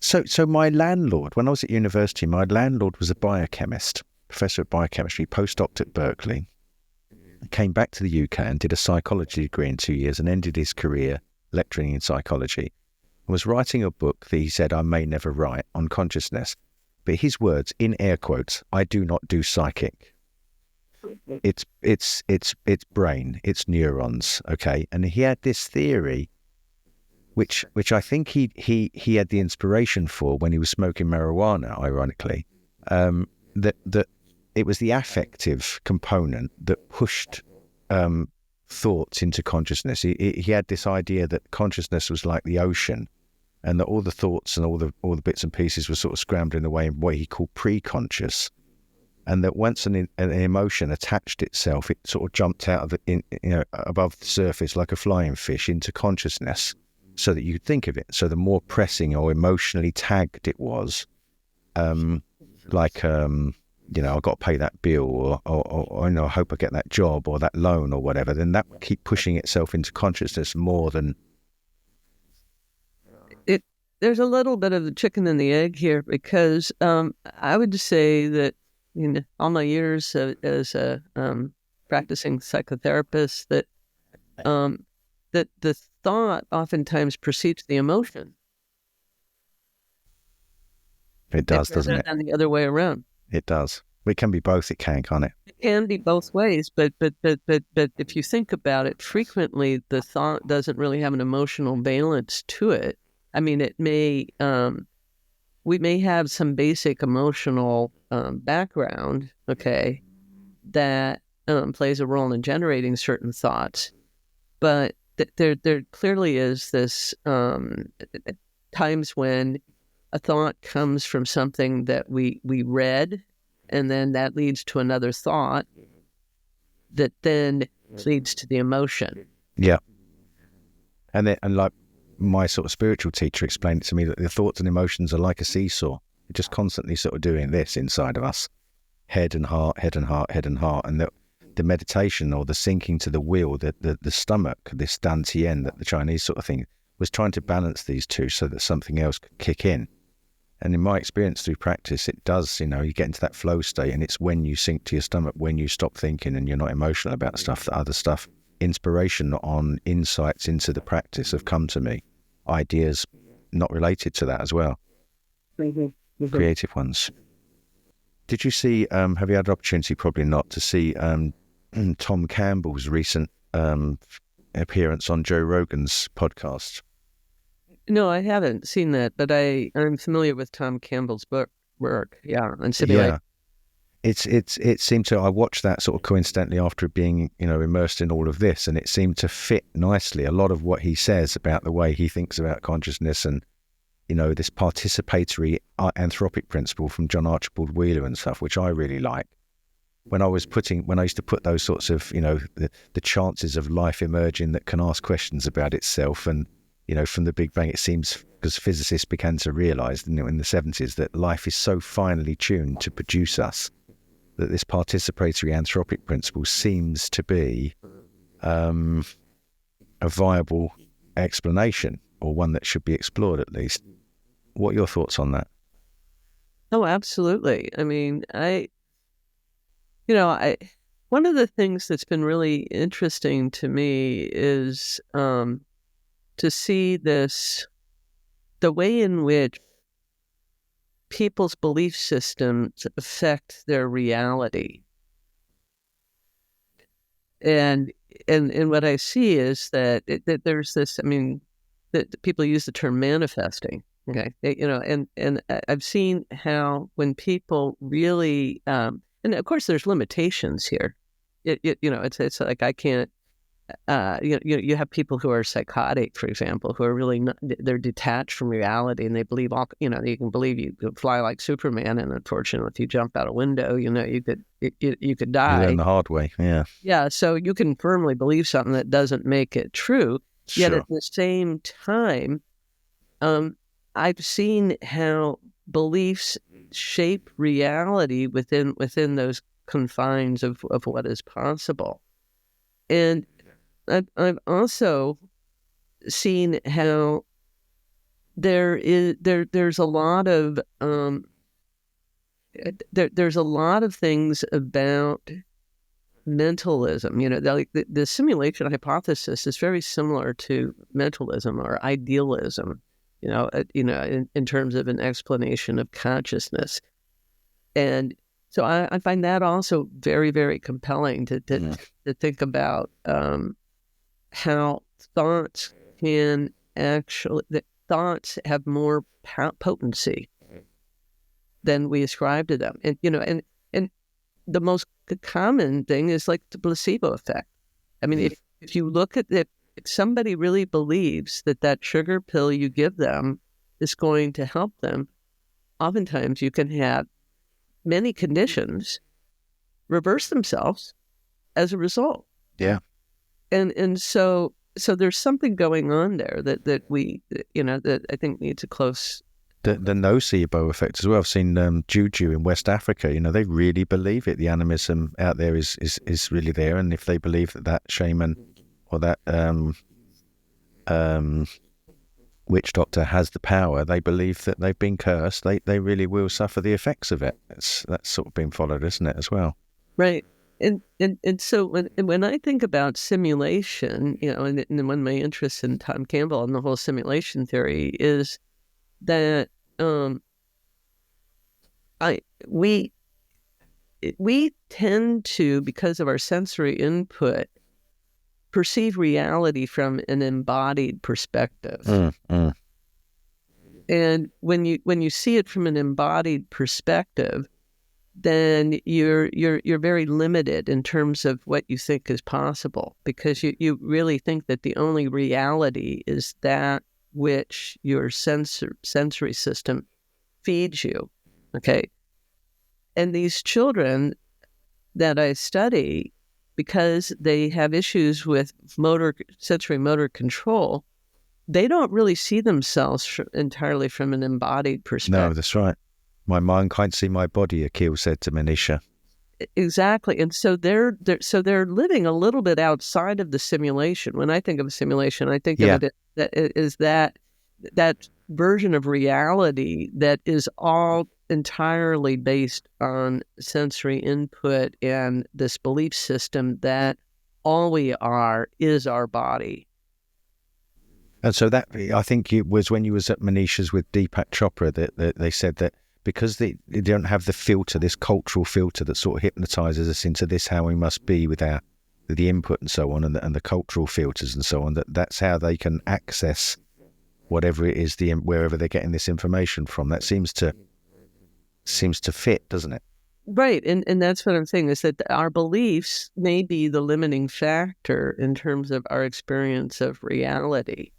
so my landlord, when I was at university, my landlord was a biochemist, professor of biochemistry, postdoc at Berkeley. Came back to the UK and did a psychology degree in 2 years and ended his career lecturing in psychology. And was writing a book that he said I may never write on consciousness. But his words, in air quotes, I do not do psychic. It's brain, it's neurons, okay? And he had this theory which I think he had the inspiration for when he was smoking marijuana, ironically, that it was the affective component that pushed thoughts into consciousness. He had this idea that consciousness was like the ocean, and that all the thoughts and all the bits and pieces were sort of scrambling away in what he called pre-conscious, and that once an emotion attached itself, it sort of jumped out of above the surface like a flying fish into consciousness, so that you could think of it. So the more pressing or emotionally tagged it was, I've got to pay that bill, or I hope I get that job or that loan or whatever, then that would keep pushing itself into consciousness more than... There's a little bit of the chicken and the egg here, because I would say that all my years as a practicing psychotherapist, that the thought oftentimes precedes the emotion. It does, doesn't it? And the other way around. It does. It can be both. It can't it? It can be both ways, but if you think about it, frequently the thought doesn't really have an emotional valence to it. I mean, it may we may have some basic emotional background, okay, that plays a role in generating certain thoughts, but there clearly is this times when a thought comes from something that we read, and then that leads to another thought that then leads to the emotion. Yeah. And like my sort of spiritual teacher explained it to me, that the thoughts and emotions are like a seesaw. You're just constantly sort of doing this inside of us, head and heart, head and heart, head and heart. And the meditation, or the sinking to the wheel, the stomach, this dantian, that the Chinese sort of thing, was trying to balance these two so that something else could kick in. And in my experience through practice, it does, you get into that flow state, and it's when you sink to your stomach, when you stop thinking and you're not emotional about stuff, that other stuff, inspiration on insights into the practice have come to me. Ideas not related to that as well. Mm-hmm. Creative ones. Did you see, have you had an opportunity, probably not, to see Tom Campbell's recent appearance on Joe Rogan's podcast? No, I haven't seen that, but I'm familiar with Tom Campbell's work. Yeah, and simulation. Yeah, it seemed to. I watched that sort of coincidentally after being immersed in all of this, and it seemed to fit nicely a lot of what he says about the way he thinks about consciousness, and this participatory anthropic principle from John Archibald Wheeler and stuff, which I really like. When I used to put those sorts of the chances of life emerging that can ask questions about itself, and from the Big Bang, it seems, because physicists began to realize in the 70s that life is so finely tuned to produce us, that this participatory anthropic principle seems to be a viable explanation, or one that should be explored at least. What are your thoughts on that? Oh, absolutely. I mean, one of the things that's been really interesting to me is to see the way in which people's belief systems affect their reality. And what I see is that there's this, that people use the term manifesting. Okay. And I've seen how when people really, and of course there's limitations here. It's like, I can't, you have people who are psychotic, for example, who are really not, they're detached from reality, and they believe all, you can believe you could fly like Superman, and unfortunately, if you jump out a window, you could die. You learn the hard way, yeah. Yeah, so you can firmly believe something that doesn't make it true. Sure. Yet at the same time, I've seen how beliefs shape reality within those confines of what is possible. And I've also seen how there's a lot of there's a lot of things about mentalism. Like the simulation hypothesis is very similar to mentalism or idealism. In terms of an explanation of consciousness, and so I find that also very, very compelling to think about how thoughts can actually, that thoughts have more potency than we ascribe to them. And, and the common thing is like the placebo effect. I mean, if you look at it, if somebody really believes that sugar pill you give them is going to help them, oftentimes you can have many conditions reverse themselves as a result. Yeah. And so there's something going on there that we, that I think needs a close. The nocebo effect as well. I've seen juju in West Africa. They really believe it. The animism out there is really there, and if they believe that shaman or that witch doctor has the power, they believe that they've been cursed. They really will suffer the effects of it. That's sort of been followed, isn't it, as well? Right. And so when I think about simulation, and one of my interests in Tom Campbell and the whole simulation theory is that we tend to, because of our sensory input, perceive reality from an embodied perspective. And when you see it from an embodied perspective, then you're very limited in terms of what you think is possible, because you really think that the only reality is that which your sensory system feeds you. Okay. And these children that I study, because they have issues with sensory motor control, they don't really see themselves entirely from an embodied perspective. No, that's right. My mind can't see my body, Akil said to Manisha. Exactly. And so they're living a little bit outside of the simulation. When I think of a simulation, I think of it as that version of reality that is all entirely based on sensory input and this belief system that all we are is our body. And so that, I think it was when you was at Manisha's with Deepak Chopra that they said that because they don't have the filter, this cultural filter that sort of hypnotizes us into this, how we must be with the input and so on, and the cultural filters and so on, that's how they can access whatever it is, wherever they're getting this information from. That seems to fit, doesn't it? Right. And that's what I'm saying, is that our beliefs may be the limiting factor in terms of our experience of reality.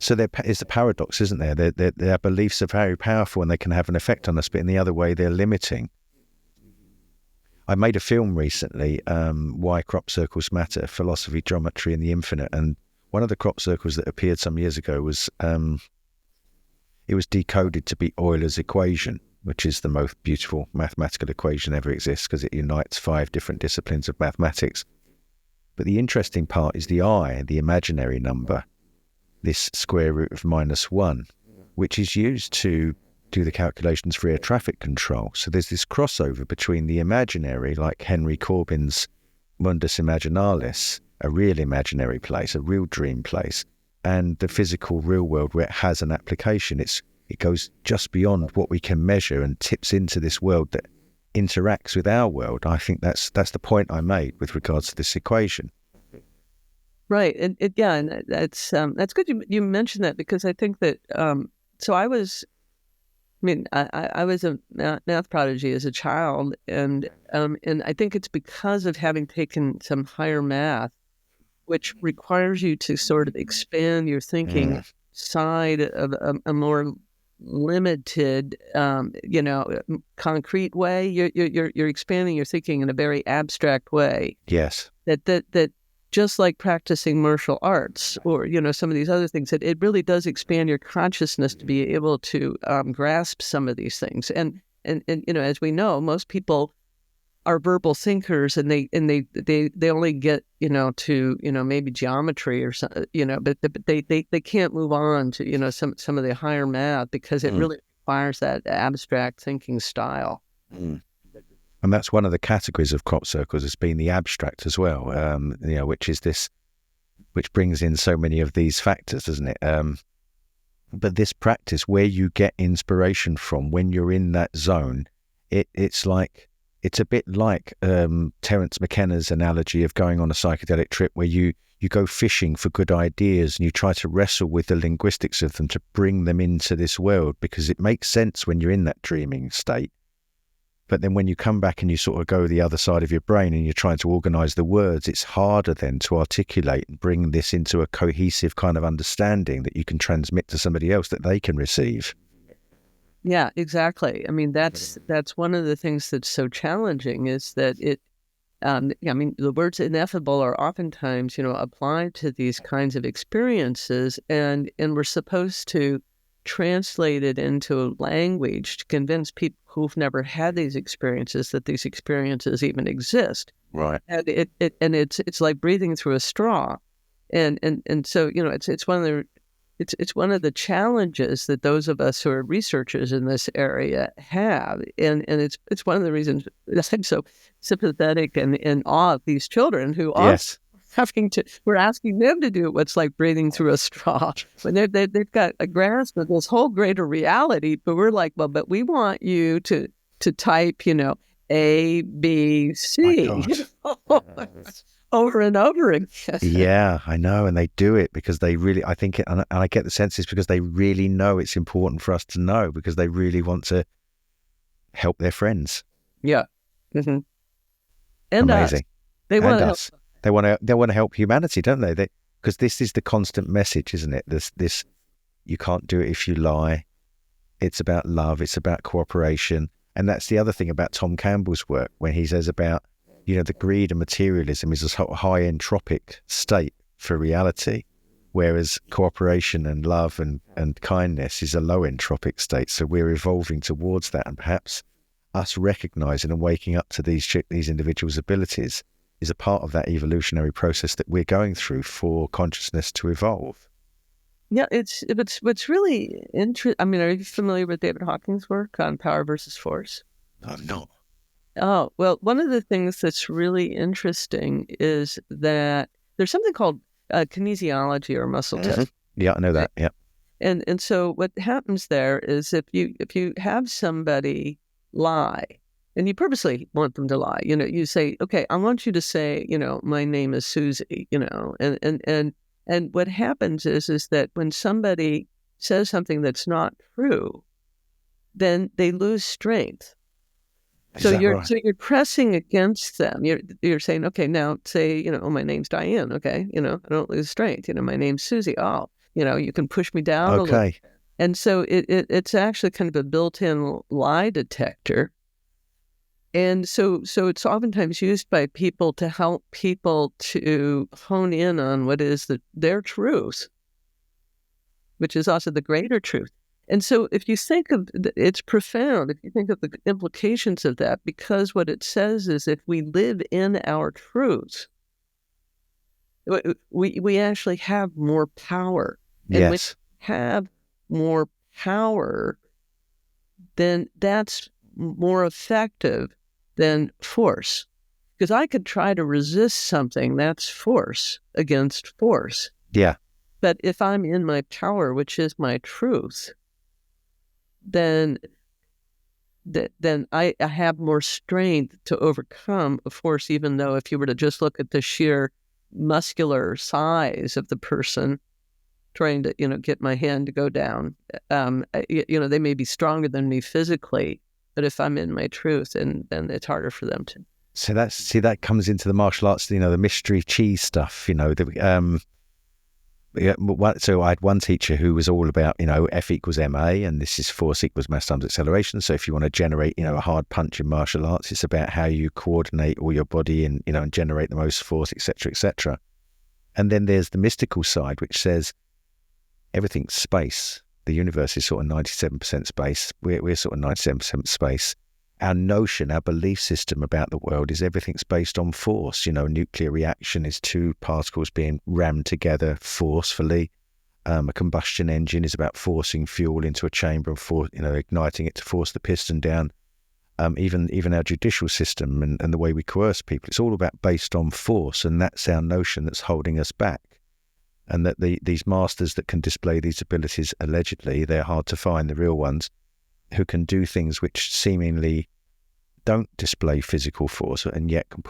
So there is the paradox, isn't there? Their beliefs are very powerful and they can have an effect on us, but in the other way, they're limiting. I made a film recently, Why Crop Circles Matter, Philosophy, Geometry and the Infinite. And one of the crop circles that appeared some years ago was, it was decoded to be Euler's equation, which is the most beautiful mathematical equation ever exists because it unites 5 different disciplines of mathematics. But the interesting part is the I, the imaginary number, this square root of -1, which is used to do the calculations for air traffic control. So there's this crossover between the imaginary, like Henry Corbin's Mundus Imaginalis, a real imaginary place, a real dream place, and the physical real world where it has an application. It goes just beyond what we can measure and tips into this world that interacts with our world. I think that's the point I made with regards to this equation. Right. And again, that's good you mentioned that, because I think that, so I was a math prodigy as a child, and I think it's because of having taken some higher math, which requires you to sort of expand your thinking side of a more limited, concrete way. You're expanding your thinking in a very abstract way. Yes. That just like practicing martial arts or, some of these other things, it really does expand your consciousness to be able to grasp some of these things. And as we know, most people are verbal thinkers, and they only get, to, maybe geometry or something, but they can't move on to, some of the higher math, because it really requires that abstract thinking style. And that's one of the categories of crop circles, has been the abstract as well, which is this, which brings in so many of these factors, doesn't it? But this practice, where you get inspiration from when you're in that zone, it's a bit like Terence McKenna's analogy of going on a psychedelic trip, where you you go fishing for good ideas and you try to wrestle with the linguistics of them to bring them into this world, because it makes sense when you're in that dreaming state. But then when you come back and you sort of go the other side of your brain and you're trying to organize the words, it's harder then to articulate and bring this into a cohesive kind of understanding that you can transmit to somebody else that they can receive. Yeah, exactly. I mean, that's one of the things that's so challenging, is that I mean, the words ineffable are oftentimes, applied to these kinds of experiences, and we're supposed to translate it into language to convince people who've never had these experiences that these experiences even exist. Right. And it's like breathing through a straw, and so it's one of the challenges that those of us who are researchers in this area have, and it's one of the reasons I'm so sympathetic and in awe of these children who are we're asking them to do what's like breathing through a straw when they've got a grasp of this whole greater reality, but we're like, well, but we want you to type, A, B, C over and over again. Yeah, I know. And they do it because they really, I think, and I get the sense it's because they really know it's important for us to know, because they really want to help their friends. Yeah. Mm-hmm. And amazing. They want us. They want to help humanity, don't they? Because this is the constant message, isn't it? This you can't do it if you lie. It's about love. It's about cooperation. And that's the other thing about Tom Campbell's work, when he says about, the greed and materialism is a sort of high entropic state for reality, whereas cooperation and love and kindness is a low entropic state. So we're evolving towards that, and perhaps us recognizing and waking up to these individuals' abilities is a part of that evolutionary process that we're going through for consciousness to evolve. Yeah, it's what's really interesting. I mean, are you familiar with David Hawking's work on power versus force? I'm not. Oh, well, one of the things that's really interesting is that there's something called kinesiology or muscle test. Yeah, I know that. Yeah. And so what happens there is if you have somebody lie, and you purposely want them to lie, you say, okay, I want you to say, my name is Susie, and what happens is that when somebody says something that's not true, then they lose strength. So you're pressing against them. You're saying, okay, now say, my name's Diane. Okay, I don't lose strength. My name's Susie. Oh, you can push me down a little. And so it's actually kind of a built-in lie detector. And so it's oftentimes used by people to help people to hone in on what is their truth, which is also the greater truth. And so if you think of it's profound, if you think of the implications of that, because what it says is if we live in our truth, we actually have more power. And when we have more power, then that's more effective than force. Because I could try to resist something, that's force against force. Yeah. But if I'm in my power, which is my truth, then I have more strength to overcome a force, even though if you were to just look at the sheer muscular size of the person trying to, get my hand to go down, they may be stronger than me physically, but if I'm in my truth, then it's harder for them to. So that comes into the martial arts, the mystery cheese stuff, so I had one teacher who was all about, F equals MA, and this is force equals mass times acceleration. So if you want to generate, a hard punch in martial arts, it's about how you coordinate all your body and, and generate the most force, etc., etc. And then there's the mystical side, which says everything's space. The universe is sort of 97% space. We're sort of 97% space. Our notion, our belief system about the world is everything's based on force. A nuclear reaction is two particles being rammed together forcefully. A combustion engine is about forcing fuel into a chamber and igniting it to force the piston down. Even our judicial system and the way we coerce people, it's all about based on force, and that's our notion that's holding us back. And that these masters that can display these abilities, allegedly, they're hard to find, the real ones, who can do things which seemingly don't display physical force and yet can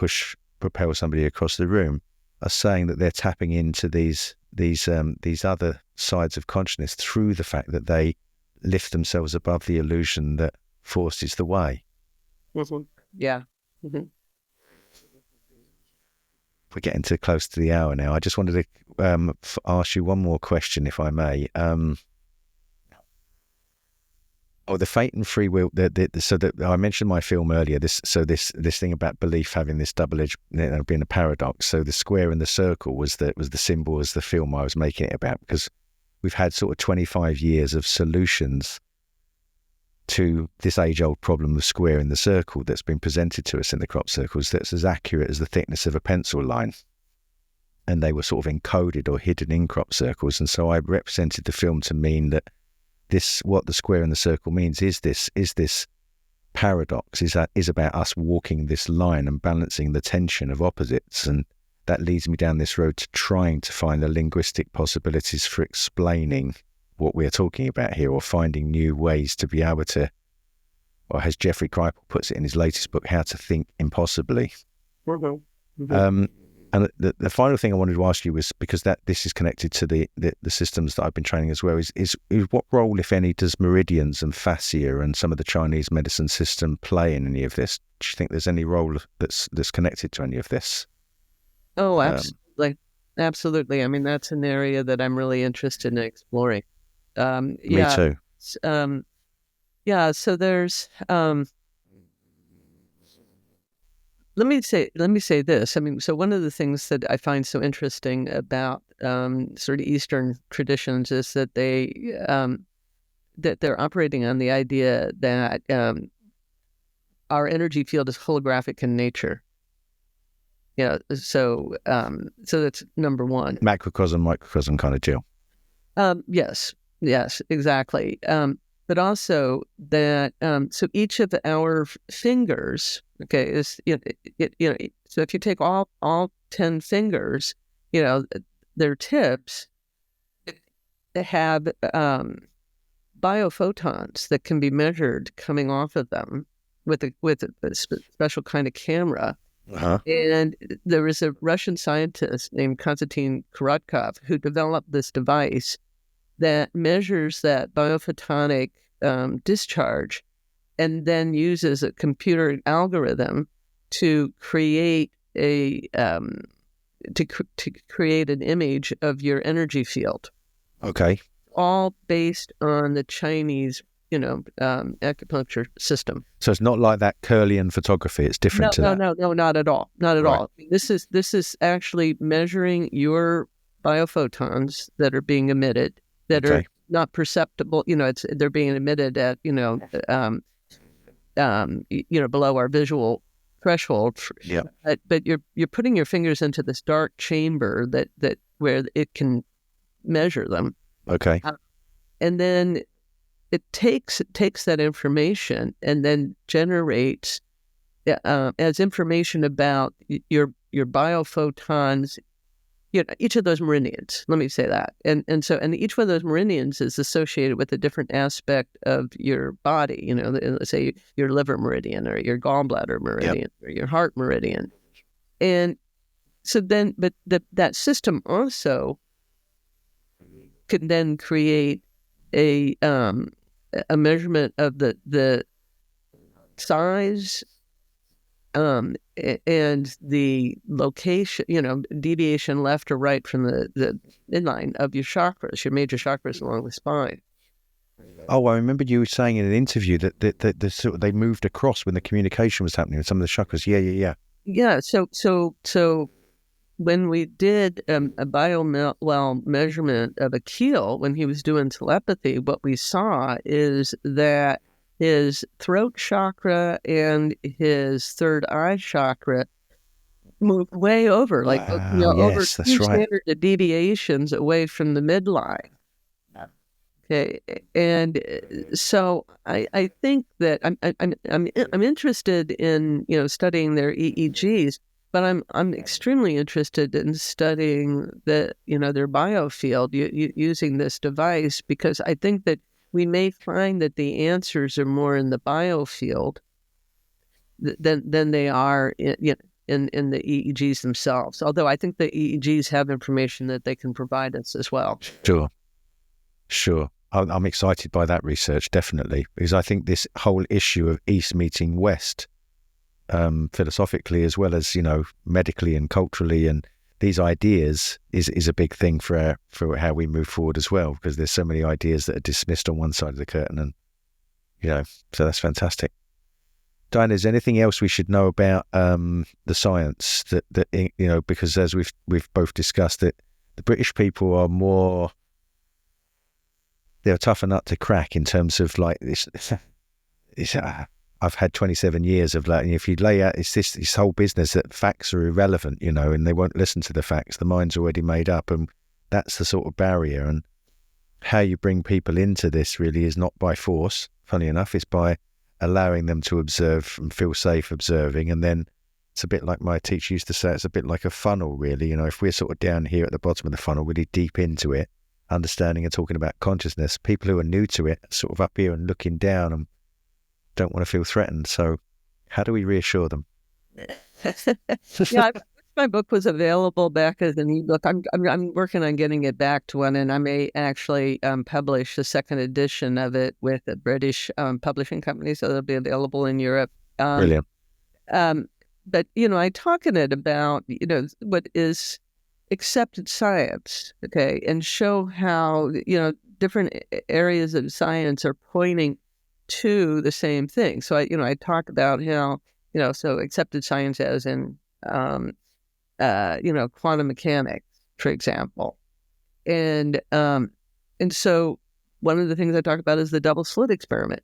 propel somebody across the room. are saying that they're tapping into these other sides of consciousness through the fact that they lift themselves above the illusion that force is the way. Mm-hmm. Yeah. Mm-hmm. We're getting close to the hour now. I just wanted to ask you one more question, if I may. The fate and free will. So that I mentioned my film earlier. This thing about belief having this double-edged, being a paradox. So the square and the circle was the symbol as the film I was making it about, because we've had sort of 25 years of solutions to this age-old problem of square and the circle that's been presented to us in the crop circles that's as accurate as the thickness of a pencil line. And they were sort of encoded or hidden in crop circles. And so I represented the film to mean that what the square and the circle means is this paradox, is about us walking this line and balancing the tension of opposites. And that leads me down this road to trying to find the linguistic possibilities for explaining what we're talking about here, or finding new ways to be able to, or as Jeffrey Kripal puts it in his latest book, how to think impossibly. Mm-hmm. Mm-hmm. And the final thing I wanted to ask you was, because this is connected to the systems that I've been training as well, is what role, if any, does meridians and fascia and some of the Chinese medicine system play in any of this? Do you think there's any role that's connected to any of this? Oh, absolutely. Absolutely. I mean, that's an area that I'm really interested in exploring. Me too. So there's, let me say this. I mean, so one of the things that I find so interesting about sort of Eastern traditions is that that they're operating on the idea that our energy field is holographic in nature. So that's number one. Macrocosm, microcosm kind of deal. Yes, exactly. But also that so each of our fingers, okay, is so if you take all 10 fingers, their tips have biophotons that can be measured coming off of them with a special kind of camera. Uh-huh. And there was a Russian scientist named Konstantin Korotkov who developed this device that measures that biophotonic discharge, and then uses a computer algorithm to create create an image of your energy field. Okay. All based on the Chinese, acupuncture system. So it's not like that Curlian photography. It's different to that. No, not at all. Not at Right. all. This is actually measuring your biophotons that are being emitted that Okay. are not perceptible. They're being emitted at below our visual threshold. Yeah. But you're putting your fingers into this dark chamber that where it can measure them. Okay. And then it takes that information and then generates as information about your biophotons, each of those meridians. Let me say that. And each one of those meridians is associated with a different aspect of your body. Let's say your liver meridian or your gallbladder meridian or your heart meridian. And so then, but that system also can then create a measurement of the size and the location, deviation left or right from the inline of your chakras, your major chakras along the spine. Oh, I remember you saying in an interview that they moved across when the communication was happening with some of the chakras. Yeah. Yeah. So when we did a bio measurement of Akil when he was doing telepathy, what we saw is that his throat chakra and his third eye chakra moved way over, over 2 standard deviations away from the midline. Okay, and so I think that I'm interested in studying their EEGs, but I'm extremely interested in studying their biofield using this device, because I think that we may find that the answers are more in the biofield than they are in the EEGs themselves. Although I think the EEGs have information that they can provide us as well. Sure. I'm excited by that research, definitely, because I think this whole issue of East meeting West, philosophically as well as, medically and culturally, and these ideas is a big thing for how we move forward as well, because there's so many ideas that are dismissed on one side of the curtain, and so that's fantastic. Diane, is there anything else we should know about the science that because as we've both discussed, that the British people are more, they're a tougher nut to crack in terms of like this. I've had 27 years of that, and if you lay out, it's this whole business that facts are irrelevant, and they won't listen to the facts. The mind's already made up, and that's the sort of barrier. And how you bring people into this really is not by force, funny enough, it's by allowing them to observe and feel safe observing. And then it's a bit like my teacher used to say, it's a bit like a funnel, really. If we're sort of down here at the bottom of the funnel, really deep into it, understanding and talking about consciousness, people who are new to it are sort of up here and looking down and don't want to feel threatened. So how do we reassure them? Yeah, my book was available back as an ebook. I'm working on getting it back to one, and I may actually publish a second edition of it with a British publishing company, so it'll be available in Europe. Brilliant. But I talk in it about what is accepted science, okay, and show how different areas of science are pointing to the same thing. So I talk about how so accepted science as in quantum mechanics, for example, and so one of the things I talk about is the double slit experiment,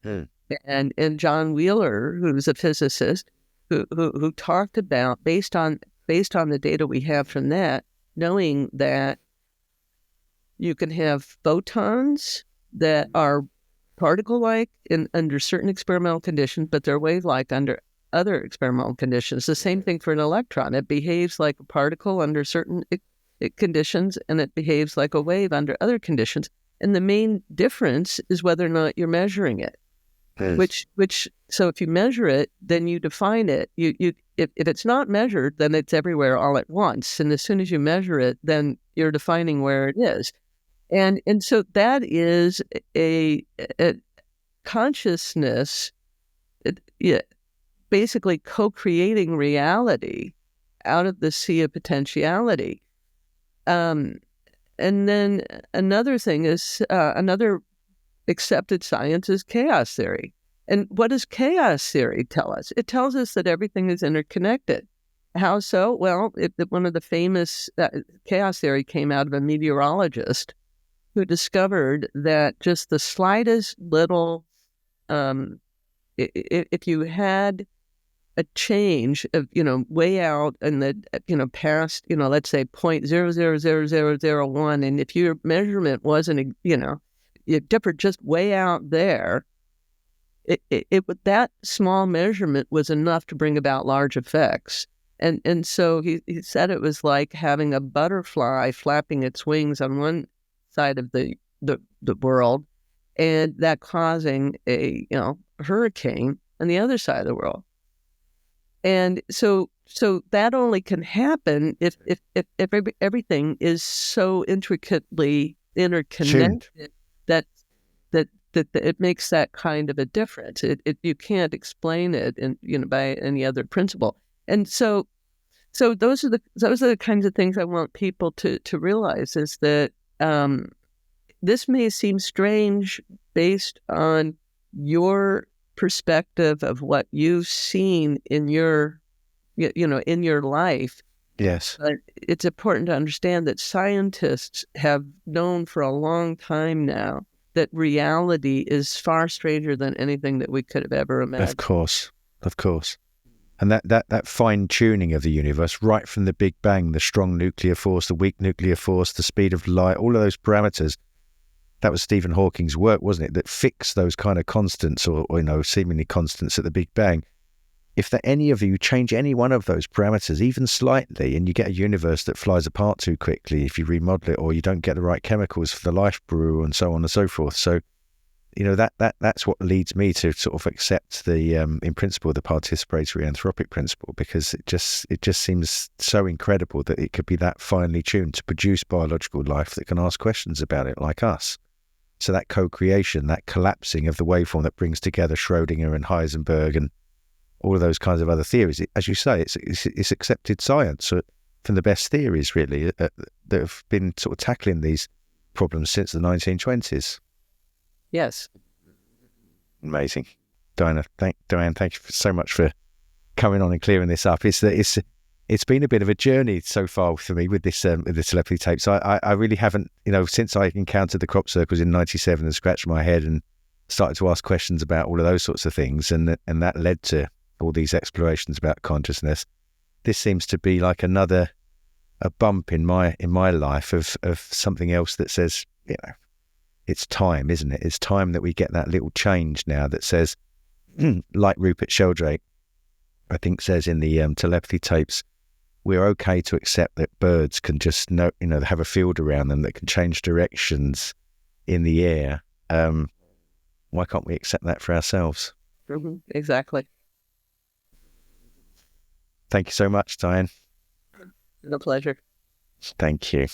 and John Wheeler, who's a physicist, who talked about based on the data we have from that, knowing that you can have photons that are particle-like under certain experimental conditions, but they're wave-like under other experimental conditions. The same thing for an electron. It behaves like a particle under certain conditions, and it behaves like a wave under other conditions. And the main difference is whether or not you're measuring it. Which so if you measure it, then you define it. If it's not measured, then it's everywhere all at once. And as soon as you measure it, then you're defining where it is. And so that is a consciousness, basically co-creating reality out of the sea of potentiality. And then another thing is, another accepted science is chaos theory. And what does chaos theory tell us? It tells us that everything is interconnected. How so? Well, one of the famous chaos theory came out of a meteorologist who discovered that just the slightest little, if you had a change of, way out in the, past, let's say 0.000001, and if your measurement wasn't, it differed just way out there, that small measurement was enough to bring about large effects. And so he said it was like having a butterfly flapping its wings on one side of the world, and that causing a hurricane on the other side of the world. And so that only can happen if everything is so intricately interconnected that it makes that kind of a difference. You can't explain it by any other principle. And so those are the kinds of things I want people to realize, is that this may seem strange based on your perspective of what you've seen in your life. Yes. But it's important to understand that scientists have known for a long time now that reality is far stranger than anything that we could have ever imagined. Of course. And that fine-tuning of the universe, right from the Big Bang, the strong nuclear force, the weak nuclear force, the speed of light, all of those parameters, that was Stephen Hawking's work, wasn't it? That fixed those kind of constants or seemingly constants at the Big Bang. If any of you change any one of those parameters, even slightly, and you get a universe that flies apart too quickly if you remodel it, or you don't get the right chemicals for the life brew and so on and so forth. So that's what leads me to sort of accept the in principle the participatory anthropic principle, because it just seems so incredible that it could be that finely tuned to produce biological life that can ask questions about it like us. So that co-creation, that collapsing of the waveform that brings together Schrödinger and Heisenberg and all of those kinds of other theories, as you say, it's accepted science from the best theories really that have been sort of tackling these problems since the 1920s. Yes. Amazing. Diane, thank you so much for coming on and clearing this up. It's been a bit of a journey so far for me with this with the telepathy tapes. I really haven't, since I encountered the crop circles in '97 and scratched my head and started to ask questions about all of those sorts of things, and that led to all these explorations about consciousness. This seems to be like a bump in my life of something else that says, it's time, isn't it? It's time that we get that little change now that says, like Rupert Sheldrake, I think says in the telepathy tapes, we're okay to accept that birds can just have a field around them that can change directions in the air. Why can't we accept that for ourselves? Mm-hmm. Exactly. Thank you so much, Diane. It's a pleasure. Thank you.